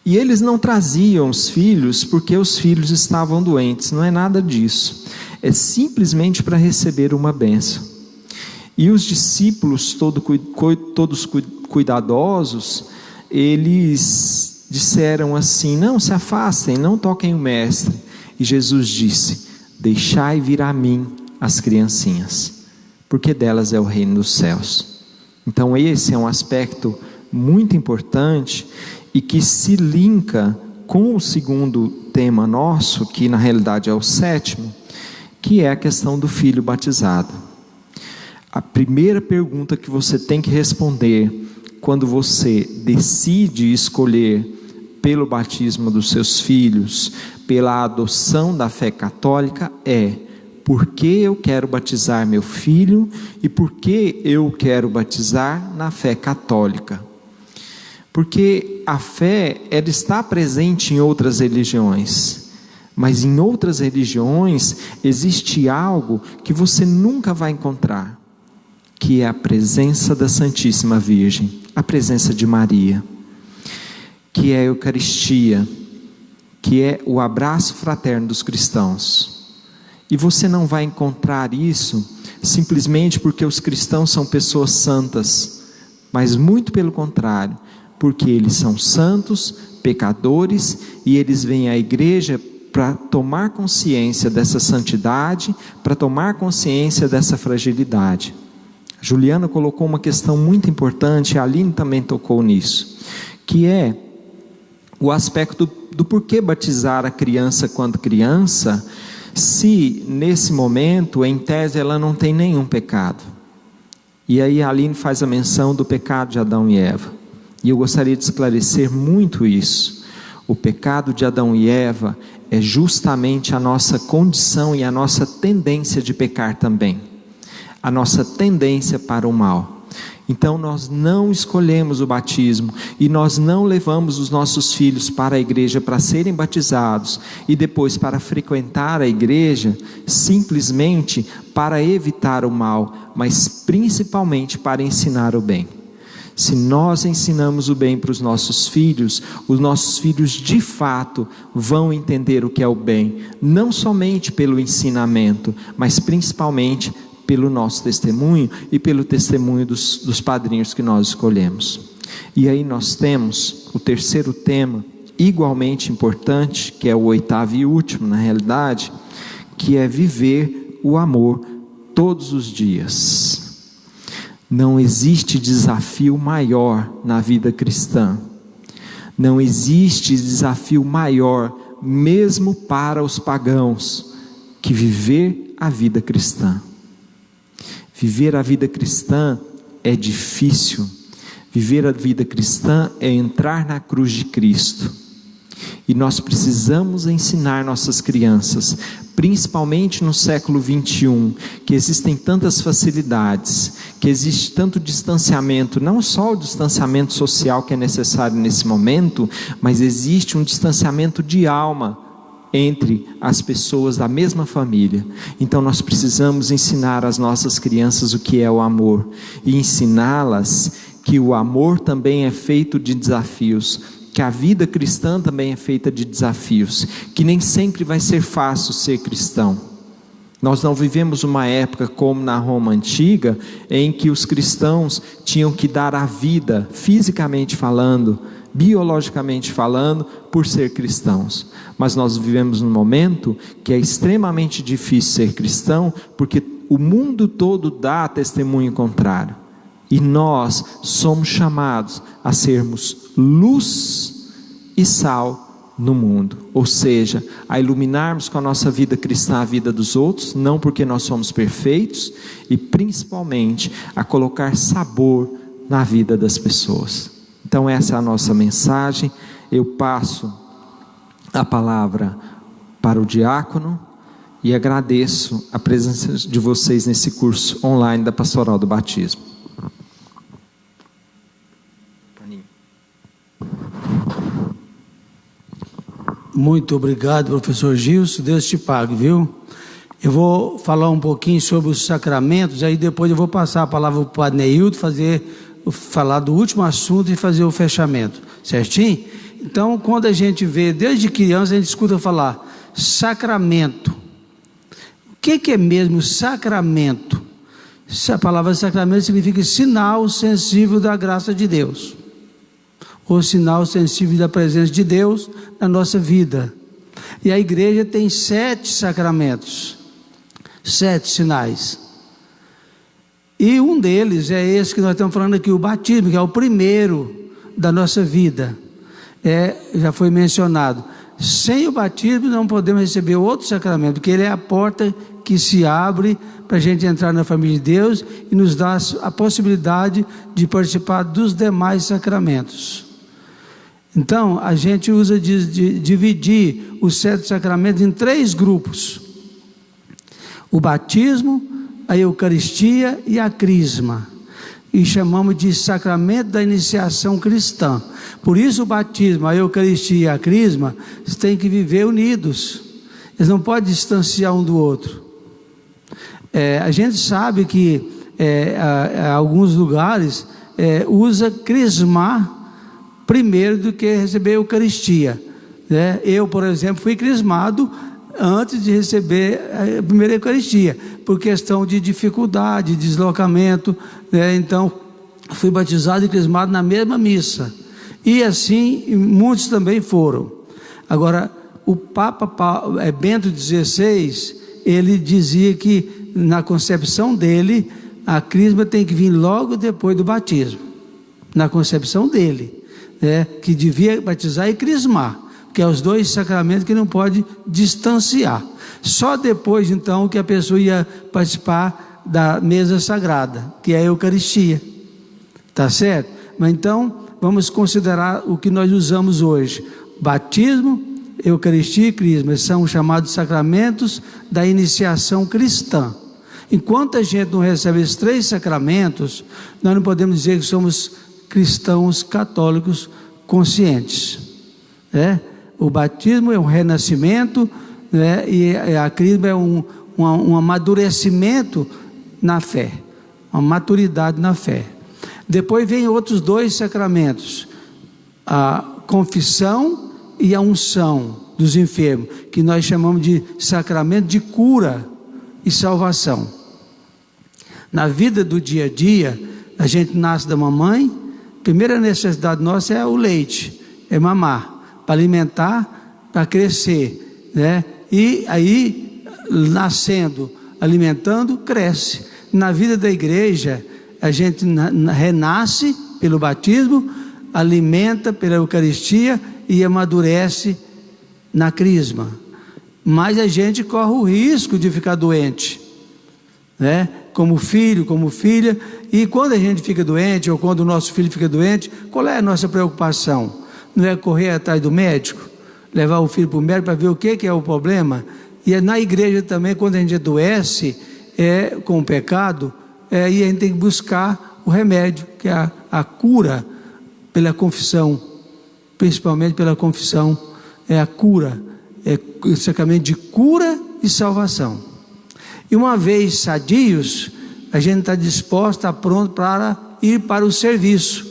E eles não traziam os filhos porque os filhos estavam doentes, não é nada disso. É simplesmente para receber uma bênção. E os discípulos, todos cuidadosos, eles disseram assim: não se afastem, não toquem o mestre. E Jesus disse: deixai vir a mim as criancinhas, porque delas é o reino dos céus. Então esse é um aspecto muito importante e que se linka com o segundo tema nosso, que na realidade é o 7º, que é a questão do filho batizado. A primeira pergunta que você tem que responder quando você decide escolher pelo batismo dos seus filhos, pela adoção da fé católica, é: por que eu quero batizar meu filho e por que eu quero batizar na fé católica? Porque a fé, ela está presente em outras religiões, mas em outras religiões existe algo que você nunca vai encontrar, que é a presença da Santíssima Virgem, a presença de Maria, que é a Eucaristia, que é o abraço fraterno dos cristãos. E você não vai encontrar isso simplesmente porque os cristãos são pessoas santas, mas muito pelo contrário, porque eles são santos, pecadores, e eles vêm à igreja para tomar consciência dessa santidade, para tomar consciência dessa fragilidade. A Juliana colocou uma questão muito importante, a Aline também tocou nisso, que é o aspecto do porquê batizar a criança quando criança, se nesse momento, em tese, ela não tem nenhum pecado. E aí a Aline faz a menção do pecado de Adão e Eva. E eu gostaria de esclarecer muito isso. O pecado de Adão e Eva é justamente a nossa condição e a nossa tendência de pecar também. a nossa tendência para o mal. Então nós não escolhemos o batismo e nós não levamos os nossos filhos para a igreja para serem batizados e depois para frequentar a igreja simplesmente para evitar o mal, mas principalmente para ensinar o bem. Se nós ensinamos o bem para os nossos filhos de fato vão entender o que é o bem, não somente pelo ensinamento, mas principalmente pelo nosso testemunho e pelo testemunho dos padrinhos que nós escolhemos. E aí nós temos o terceiro tema, igualmente importante, que é o oitavo e último na realidade, que é viver o amor todos os dias. Não existe desafio maior na vida cristã, não existe desafio maior, mesmo para os pagãos, que viver a vida cristã. Viver a vida cristã é difícil. Viver a vida cristã é entrar na cruz de Cristo. E nós precisamos ensinar nossas crianças, principalmente no século 21, que existem tantas facilidades, que existe tanto distanciamento, não só o distanciamento social que é necessário nesse momento, mas existe um distanciamento de alma entre as pessoas da mesma família. Então nós precisamos ensinar às nossas crianças o que é o amor e ensiná-las que o amor também é feito de desafios, que a vida cristã também é feita de desafios, que nem sempre vai ser fácil ser cristão. Nós não vivemos uma época como na Roma antiga, em que os cristãos tinham que dar a vida, fisicamente falando, biologicamente falando, por ser cristãos. Mas nós vivemos num momento que é extremamente difícil ser cristão, porque o mundo todo dá testemunho contrário. E nós somos chamados a sermos luz e sal no mundo. Ou seja, a iluminarmos com a nossa vida cristã a vida dos outros, não porque nós somos perfeitos, e principalmente a colocar sabor na vida das pessoas. Então essa é a nossa mensagem. Eu passo a palavra para o diácono e agradeço a presença de vocês nesse curso online da Pastoral do Batismo. Muito obrigado, professor Gilson, Deus te pague, viu? Eu vou falar um pouquinho sobre os sacramentos, aí depois eu vou passar a palavra para o Padre Neildo, falar do último assunto e fazer o fechamento, certinho? Então, quando a gente vê, desde criança a gente escuta falar sacramento. O que é mesmo sacramento? A palavra sacramento significa sinal sensível da graça de Deus, ou sinal sensível da presença de Deus na nossa vida. E a igreja tem 7 sacramentos, 7 sinais. E um deles é esse que nós estamos falando aqui, o batismo, que é o primeiro da nossa vida. Já foi mencionado. Sem o batismo não podemos receber outro sacramento, porque ele é a porta que se abre para a gente entrar na família de Deus e nos dá a possibilidade de participar dos demais sacramentos. Então, a gente usa de dividir os 7 sacramentos em 3 grupos: o batismo, a Eucaristia e a Crisma, e chamamos de sacramento da iniciação cristã. Por isso o batismo, a Eucaristia e a Crisma têm que viver unidos, eles não podem distanciar um do outro. A gente sabe que alguns lugares usa crismar primeiro do que receber a Eucaristia, né? Eu, por exemplo, fui crismado antes de receber a primeira Eucaristia, por questão de dificuldade, de deslocamento, né? Então fui batizado e crismado na mesma missa, e assim muitos também foram. Agora, o Papa Bento XVI, ele dizia que na concepção dele a crisma tem que vir logo depois do batismo, na concepção dele, que devia batizar e crismar, que é os 2 sacramentos que não pode distanciar. Só depois então que a pessoa ia participar da mesa sagrada, que é a Eucaristia, tá certo? Mas então vamos considerar o que nós usamos hoje: batismo, Eucaristia e Crisma são chamados sacramentos da iniciação cristã. Enquanto a gente não recebe esses 3 sacramentos, nós não podemos dizer que somos cristãos católicos conscientes, né? O batismo é um renascimento, né? E a crisma é um amadurecimento na fé, uma maturidade na fé. Depois vem outros 2 sacramentos, a confissão e a unção dos enfermos, que nós chamamos de sacramento de cura e salvação. Na vida do dia a dia, a gente nasce da mamãe, a primeira necessidade nossa é o leite, é mamar, para alimentar, para crescer, né? E aí, nascendo, alimentando, cresce. Na vida da igreja, a gente renasce pelo batismo, alimenta pela Eucaristia e amadurece na crisma. Mas a gente corre o risco de ficar doente, né? Como filho, como filha. E quando a gente fica doente, ou quando o nosso filho fica doente, qual é a nossa preocupação? Não é correr atrás do médico, levar o filho para o médico para ver o que é o problema? E na igreja também, quando a gente adoece com o pecado, e a gente tem que buscar o remédio, que é a cura pela confissão, principalmente pela confissão, é a cura, é o sacramento de cura e salvação. E uma vez sadios, a gente está disposto, está pronto para ir para o serviço,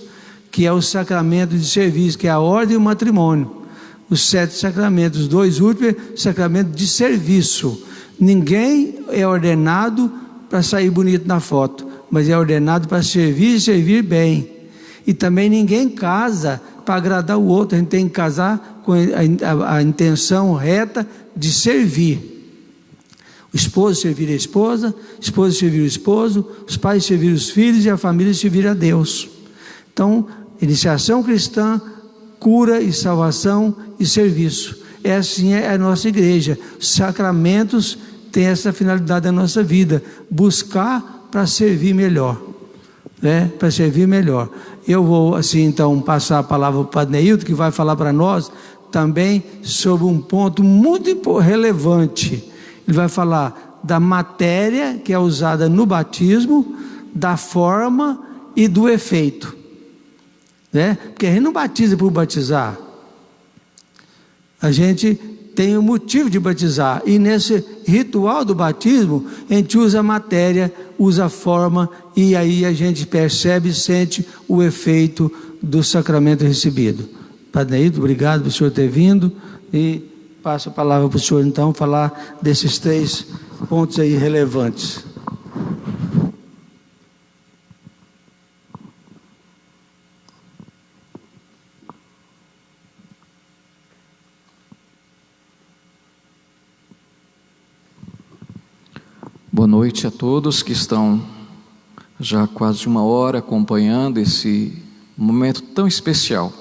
que é o sacramento de serviço, que é a ordem e o matrimônio. Os 7 sacramentos, os 2 últimos, sacramento de serviço. Ninguém é ordenado para sair bonito na foto, mas é ordenado para servir e servir bem. E também ninguém casa para agradar o outro, a gente tem que casar com a intenção reta de servir. O esposo servir a esposa servir o esposo, os pais servir os filhos e a família servir a Deus. Então, iniciação cristã, cura e salvação e serviço. Assim é a nossa igreja. Os sacramentos têm essa finalidade da nossa vida, buscar para servir melhor, né? Para servir melhor. Eu vou assim então passar a palavra para o Padre Neilton, que vai falar para nós também sobre um ponto muito relevante. Ele vai falar da matéria que é usada no batismo, da forma e do efeito, né? Porque a gente não batiza por batizar, a gente tem o motivo de batizar, e nesse ritual do batismo a gente usa a matéria, usa a forma, e aí a gente percebe e sente o efeito do sacramento recebido. Padre Neilton, obrigado por o senhor ter vindo, e passo a palavra para o senhor então falar desses 3 pontos aí relevantes. Boa noite a todos que estão já quase 1 hora acompanhando esse momento tão especial.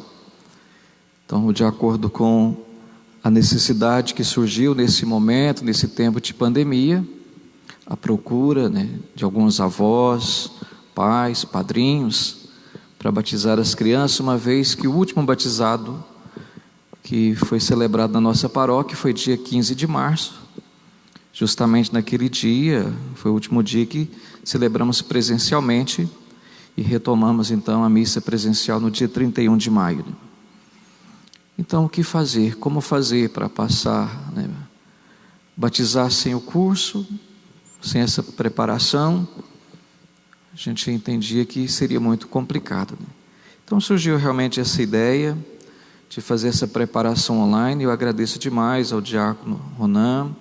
Então, de acordo com a necessidade que surgiu nesse momento, nesse tempo de pandemia, a procura, né, de alguns avós, pais, padrinhos, para batizar as crianças, uma vez que o último batizado que foi celebrado na nossa paróquia foi dia 15 de março, justamente naquele dia, foi o último dia que celebramos presencialmente e retomamos então a missa presencial no dia 31 de maio. Então, o que fazer? Como fazer para passar, né? Batizar sem o curso, sem essa preparação, a gente entendia que seria muito complicado, né? Então surgiu realmente essa ideia de fazer essa preparação online. Eu agradeço demais ao diácono Ronan,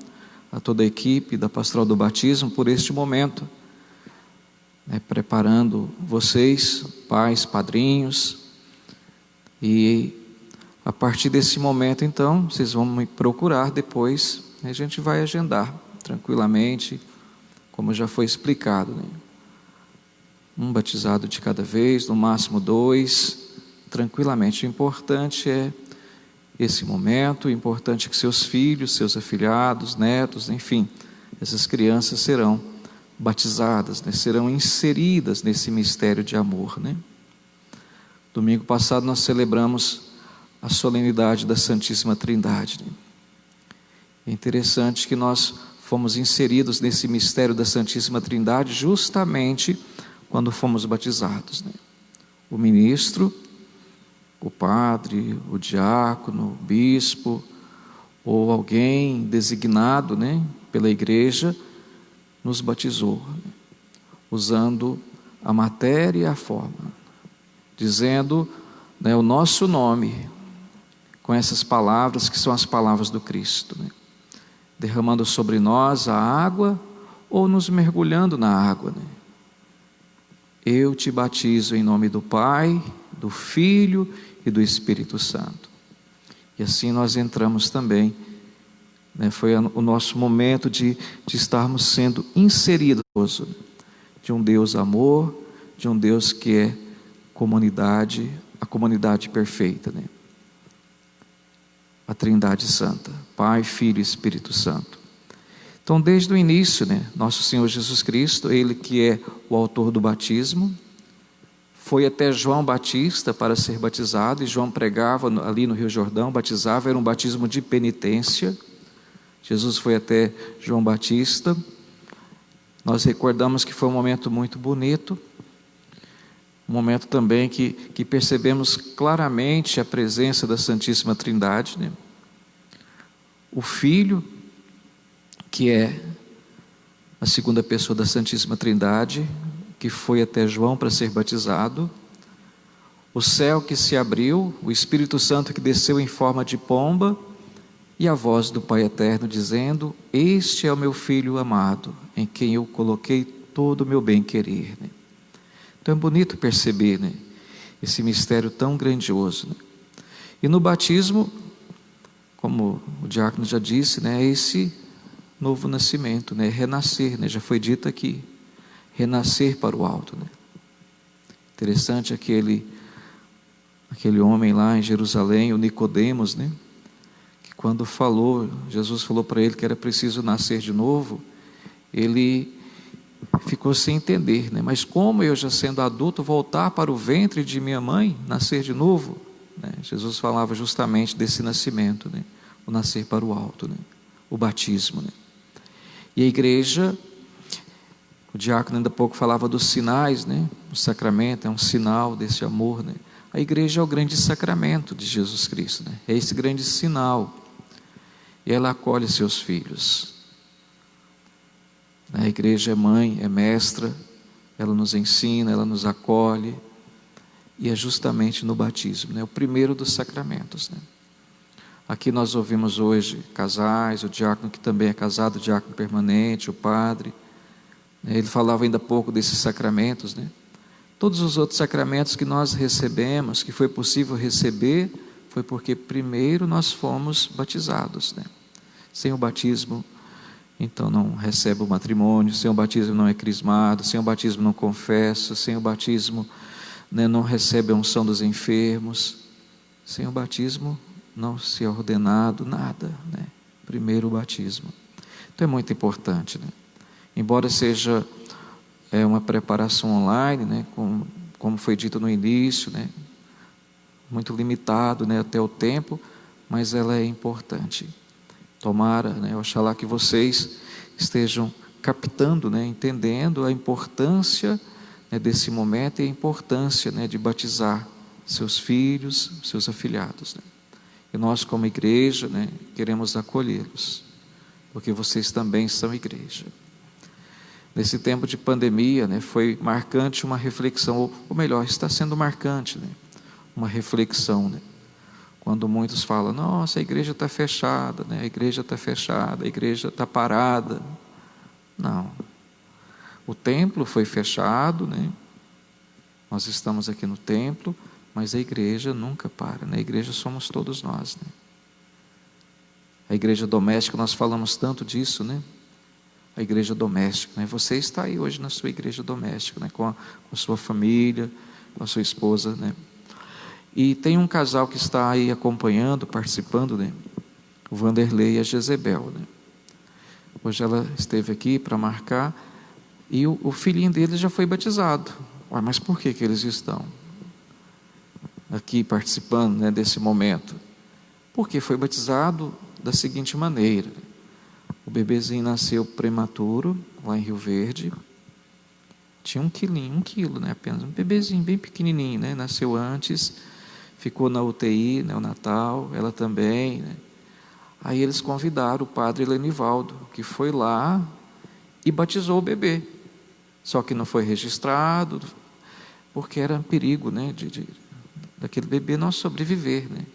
a toda a equipe da Pastoral do Batismo por este momento, né, preparando vocês, pais, padrinhos, e a partir desse momento então, vocês vão me procurar depois, a gente vai agendar tranquilamente, como já foi explicado, né? Um batizado de cada vez, no máximo 2, tranquilamente. O importante é esse momento, o importante é que seus filhos, seus afilhados, netos, enfim, essas crianças serão batizadas, né? Serão inseridas nesse mistério de amor, né? Domingo passado nós celebramos a solenidade da Santíssima Trindade, né? É interessante que nós fomos inseridos nesse mistério da Santíssima Trindade justamente quando fomos batizados, né? O ministro, o padre, o diácono, o bispo, ou alguém designado, né, pela igreja, nos batizou, né, usando a matéria e a forma, dizendo, né, o nosso nome, com essas palavras que são as palavras do Cristo, né, derramando sobre nós a água ou nos mergulhando na água, né. Eu te batizo em nome do Pai, do Filho e do Espírito Santo. E assim nós entramos também, né, foi o nosso momento de estarmos sendo inseridos de um Deus amor, de um Deus que é comunidade, a comunidade perfeita, né? A Trindade Santa, Pai, Filho e Espírito Santo. Então, desde o início, né, nosso Senhor Jesus Cristo, Ele que é o autor do batismo, foi até João Batista para ser batizado, e João pregava ali no Rio Jordão, batizava, era um batismo de penitência. Jesus foi até João Batista. Nós recordamos que foi um momento muito bonito, um momento também que percebemos claramente a presença da Santíssima Trindade, né? O Filho, que é a segunda pessoa da Santíssima Trindade, que foi até João para ser batizado, o céu que se abriu, o Espírito Santo que desceu em forma de pomba, e a voz do Pai Eterno dizendo: este é o meu Filho amado, em quem eu coloquei todo o meu bem-querer, né? Então é bonito perceber, né, esse mistério tão grandioso, né? E no batismo, como o diácono já disse, né, é esse novo nascimento, né, renascer, né, já foi dito aqui, renascer para o alto, né? Interessante aquele homem lá em Jerusalém, o Nicodemos, né, que quando Jesus falou para ele que era preciso nascer de novo, ele ficou sem entender, né? Mas como eu, já sendo adulto, voltar para o ventre de minha mãe, nascer de novo, né? Jesus falava justamente desse nascimento, né? O nascer para o alto, né? O batismo, né? E a igreja, o diácono ainda há pouco falava dos sinais, né? O sacramento é um sinal desse amor, né? A igreja é o grande sacramento de Jesus Cristo, né? É esse grande sinal, e ela acolhe seus filhos. A igreja é mãe, é mestra, ela nos ensina, ela nos acolhe, e é justamente no batismo, né? O primeiro dos sacramentos, né? Aqui nós ouvimos hoje casais, o diácono que também é casado, o diácono permanente, o padre, né? Ele falava ainda há pouco desses sacramentos, né? Todos os outros sacramentos que nós recebemos, que foi possível receber, foi porque primeiro nós fomos batizados, né? Sem o batismo, então não recebe o matrimônio, sem o batismo não é crismado, sem o batismo não confessa, sem o batismo, né, não recebe a unção dos enfermos, sem o batismo não se é ordenado, nada, né? Primeiro o batismo. Então é muito importante, né? Embora seja uma preparação online, né, como foi dito no início, né, muito limitado, né, até o tempo, mas ela é importante. Tomara, né, oxalá que vocês estejam captando, né, entendendo a importância, né, desse momento e a importância, né, de batizar seus filhos, seus afilhados, né. E nós, como igreja, né, queremos acolhê-los, porque vocês também são igreja. Nesse tempo de pandemia, né, foi marcante uma reflexão, ou melhor, está sendo marcante, né, uma reflexão, né, quando muitos falam: nossa, a igreja está fechada, né, a igreja está fechada, a igreja está parada. Não, o templo foi fechado, né, nós estamos aqui no templo, mas a igreja nunca para, né? A igreja somos todos nós, né? A igreja doméstica, nós falamos tanto disso, né? A igreja doméstica, né? Você está aí hoje na sua igreja doméstica, né? Com a sua família, com a sua esposa, né? E tem um casal que está aí acompanhando, participando, né? O Vanderlei e a Jezebel, né? Hoje ela esteve aqui para marcar, e o filhinho deles já foi batizado. Mas por que eles estão aqui participando, né, desse momento? Porque foi batizado da seguinte maneira: O bebezinho nasceu prematuro, lá em Rio Verde. Tinha 1 quilo, né? Apenas um bebezinho bem pequenininho, né? Nasceu antes, ficou na UTI, neonatal, ela também, né? Aí eles convidaram o padre Lenivaldo, que foi lá e batizou o bebê. Só que não foi registrado, porque era um perigo, né? Daquele bebê não sobreviver, né?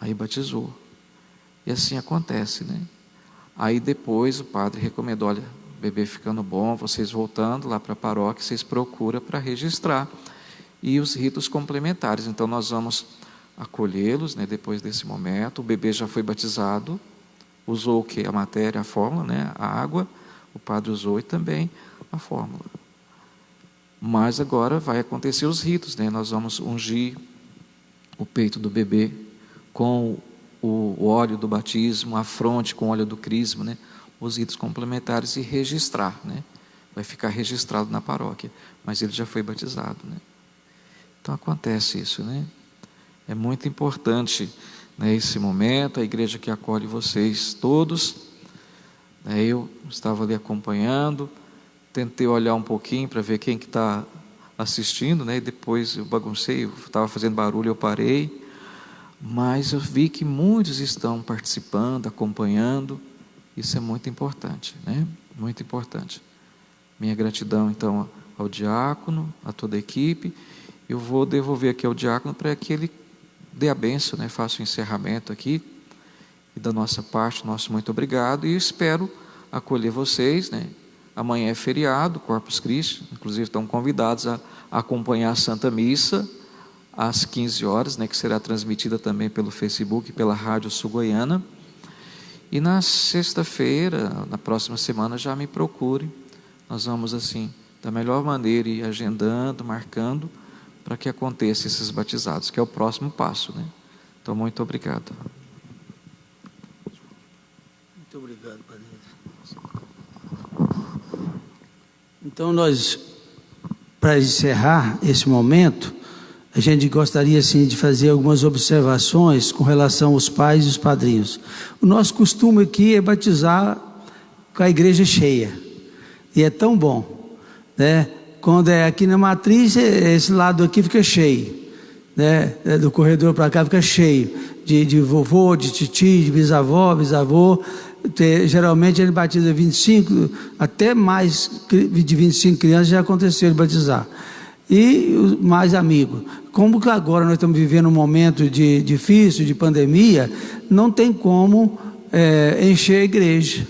Aí batizou. E assim acontece, né? Aí depois o padre recomendou, olha, o bebê ficando bom, vocês voltando lá para a paróquia, vocês procuram para registrar. E os ritos complementares. Então nós vamos acolhê-los, né, depois desse momento. O bebê já foi batizado, usou o que? A matéria, a fórmula, né, a água. O padre usou e também a fórmula. Mas agora vai acontecer os ritos, né? Nós vamos ungir o peito do bebê com o óleo do batismo, a fronte com o óleo do crisma, né? Os ritos complementares e registrar, né? Vai ficar registrado na paróquia, mas ele já foi batizado, né? Então acontece isso, né? É muito importante, né, esse momento, a igreja que acolhe vocês todos, né? Eu estava ali acompanhando, tentei olhar um pouquinho para ver quem que está assistindo, né? E depois eu baguncei, eu estava fazendo barulho, eu parei, mas eu vi que muitos estão participando, acompanhando. Isso é muito importante, né? Muito importante. Minha gratidão, então, ao diácono, a toda a equipe. Eu vou devolver aqui ao diácono para que ele dê a bênção, né? Faça o encerramento aqui. E da nossa parte, nosso muito obrigado. E eu espero acolher vocês, né? Amanhã é feriado, Corpus Christi. Inclusive estão convidados a acompanhar a Santa Missa às 15 horas, né? Que será transmitida também pelo Facebook e pela Rádio Sul Goiana. E na sexta-feira, na próxima semana, já me procure. Nós vamos, assim, da melhor maneira, ir agendando, marcando, para que aconteçam esses batizados, que é o próximo passo, né? Então, muito obrigado. Muito obrigado, Padre. Então, nós, para encerrar esse momento, a gente gostaria, assim, de fazer algumas observações com relação aos pais e os padrinhos. O nosso costume aqui é batizar com a igreja cheia. E é tão bom, né? Quando é aqui na matriz, esse lado aqui fica cheio, né? Do corredor para cá fica cheio. De vovô, de titi, de bisavó, bisavô. Geralmente ele batiza 25, até mais de 25 crianças já aconteceu de batizar. E mais amigos. Como que agora nós estamos vivendo um momento difícil, de pandemia, não tem como encher a igreja.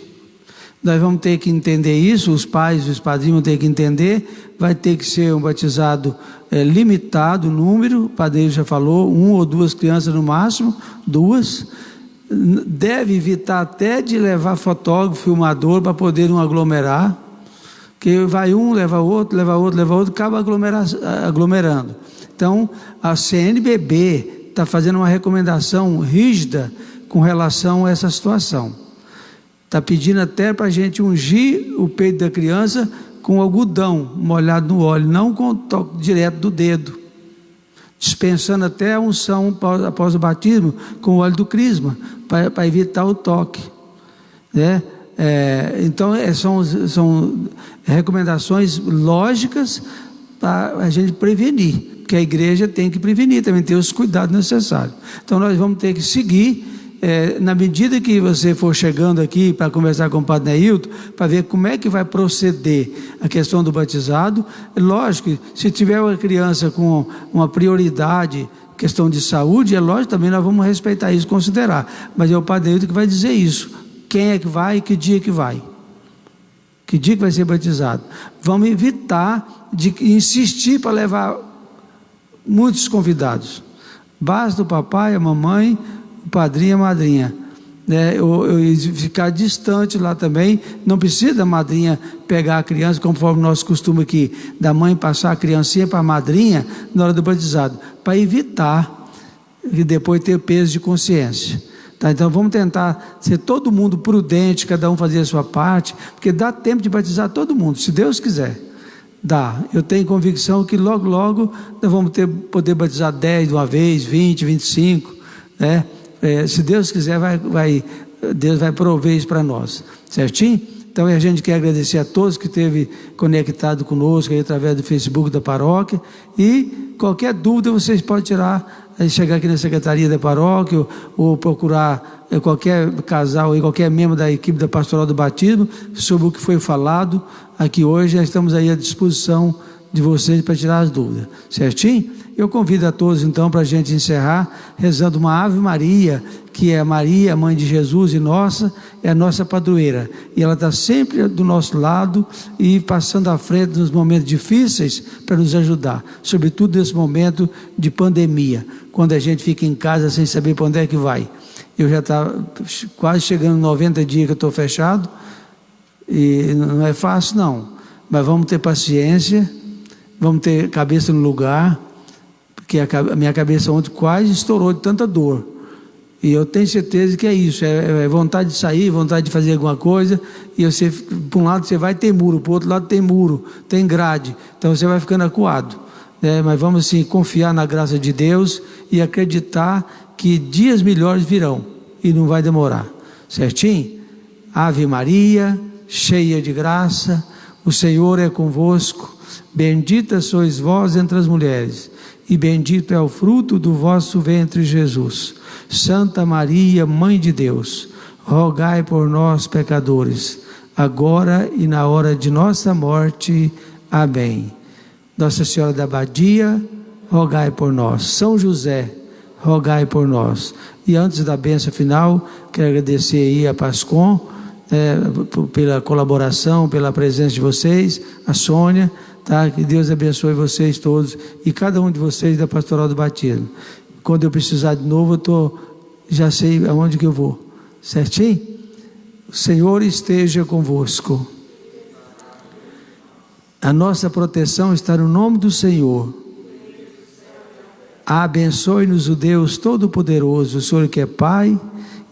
Nós vamos ter que entender isso, os pais e os padrinhos vão ter que entender, vai ter que ser um batizado limitado, o número, o padre já falou, 1 ou 2 crianças no máximo, 2. Deve evitar até de levar fotógrafo, filmador, para poder não aglomerar, que vai um, leva outro, acaba aglomerando. Então, a CNBB está fazendo uma recomendação rígida com relação a essa situação. Está pedindo até para a gente ungir o peito da criança com algodão molhado no óleo, não com o toque direto do dedo, dispensando até a unção após o batismo com o óleo do crisma, para evitar o toque, né? Então são recomendações lógicas para a gente prevenir, porque a igreja tem que prevenir, também ter os cuidados necessários. Então nós vamos ter que seguir, na medida que você for chegando aqui para conversar com o Padre Neilton, para ver como é que vai proceder a questão do batizado. Lógico, se tiver uma criança com uma prioridade, questão de saúde, é lógico, também nós vamos respeitar isso, considerar, mas é o Padre Neilton que vai dizer isso, quem é que vai e que dia que vai, que dia que vai ser batizado. Vamos evitar de insistir para levar muitos convidados, basta o papai, a mamãe, o padrinho e a madrinha, né? Eu ficar distante lá também, não precisa da madrinha pegar a criança, conforme o nosso costume aqui, da mãe passar a criancinha para a madrinha na hora do batizado, para evitar e depois ter peso de consciência. Tá? Então vamos tentar ser todo mundo prudente, cada um fazer a sua parte, porque dá tempo de batizar todo mundo, se Deus quiser. Dá. Eu tenho convicção que logo nós vamos poder batizar 10 de uma vez, 20, 25, né? Se Deus quiser, vai Deus vai prover isso para nós, certinho? Então a gente quer agradecer a todos que esteve conectado conosco aí através do Facebook da paróquia, e qualquer dúvida vocês podem tirar, chegar aqui na secretaria da paróquia, ou procurar qualquer casal aí, qualquer membro da equipe da Pastoral do Batismo, sobre o que foi falado aqui hoje. Nós estamos aí à disposição de vocês para tirar as dúvidas, certinho? Eu convido a todos então para a gente encerrar rezando uma Ave Maria, que é Maria, mãe de Jesus e nossa, é a nossa padroeira, e ela está sempre do nosso lado e passando à frente nos momentos difíceis para nos ajudar, sobretudo nesse momento de pandemia, quando a gente fica em casa sem saber para onde é que vai. Eu já estava quase chegando 90 dias que eu estou fechado, e não é fácil não, mas vamos ter paciência, vamos ter cabeça no lugar, porque a minha cabeça ontem quase estourou de tanta dor, e eu tenho certeza que é isso, é vontade de sair, vontade de fazer alguma coisa, e você, por um lado você vai, tem muro, para o outro lado tem muro, tem grade, então você vai ficando acuado, né? Mas vamos assim, confiar na graça de Deus e acreditar que dias melhores virão, e não vai demorar, certinho? Ave Maria, cheia de graça, o Senhor é convosco, bendita sois vós entre as mulheres, e bendito é o fruto do vosso ventre, Jesus. Santa Maria, Mãe de Deus, rogai por nós, pecadores, agora e na hora de nossa morte. Amém. Nossa Senhora da Abadia, rogai por nós. São José, rogai por nós. E antes da bênção final, quero agradecer aí a Pascom, pela colaboração, pela presença de vocês, a Sônia, tá? Que Deus abençoe vocês todos e cada um de vocês da Pastoral do Batismo. Quando eu precisar de novo, já sei aonde que eu vou, certinho? O Senhor esteja convosco. A nossa proteção está no nome do Senhor. Abençoe-nos o Deus Todo-Poderoso, o Senhor que é Pai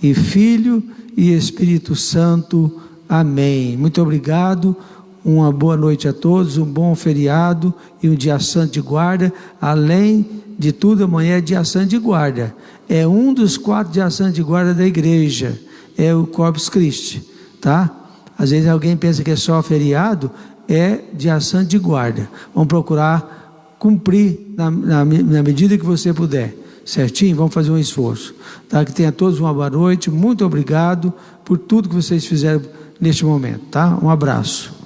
e Filho e Espírito Santo. Amém. Muito obrigado. Uma boa noite a todos, um bom feriado e um dia santo de guarda. Além de tudo, amanhã é dia santo de guarda. É um dos 4 dias santos de guarda da igreja. É o Corpus Christi, tá? Às vezes alguém pensa que é só feriado, é dia santo de guarda. Vamos procurar cumprir na medida que você puder, certinho? Vamos fazer um esforço, tá? Que tenha todos uma boa noite. Muito obrigado por tudo que vocês fizeram neste momento, tá? Um abraço.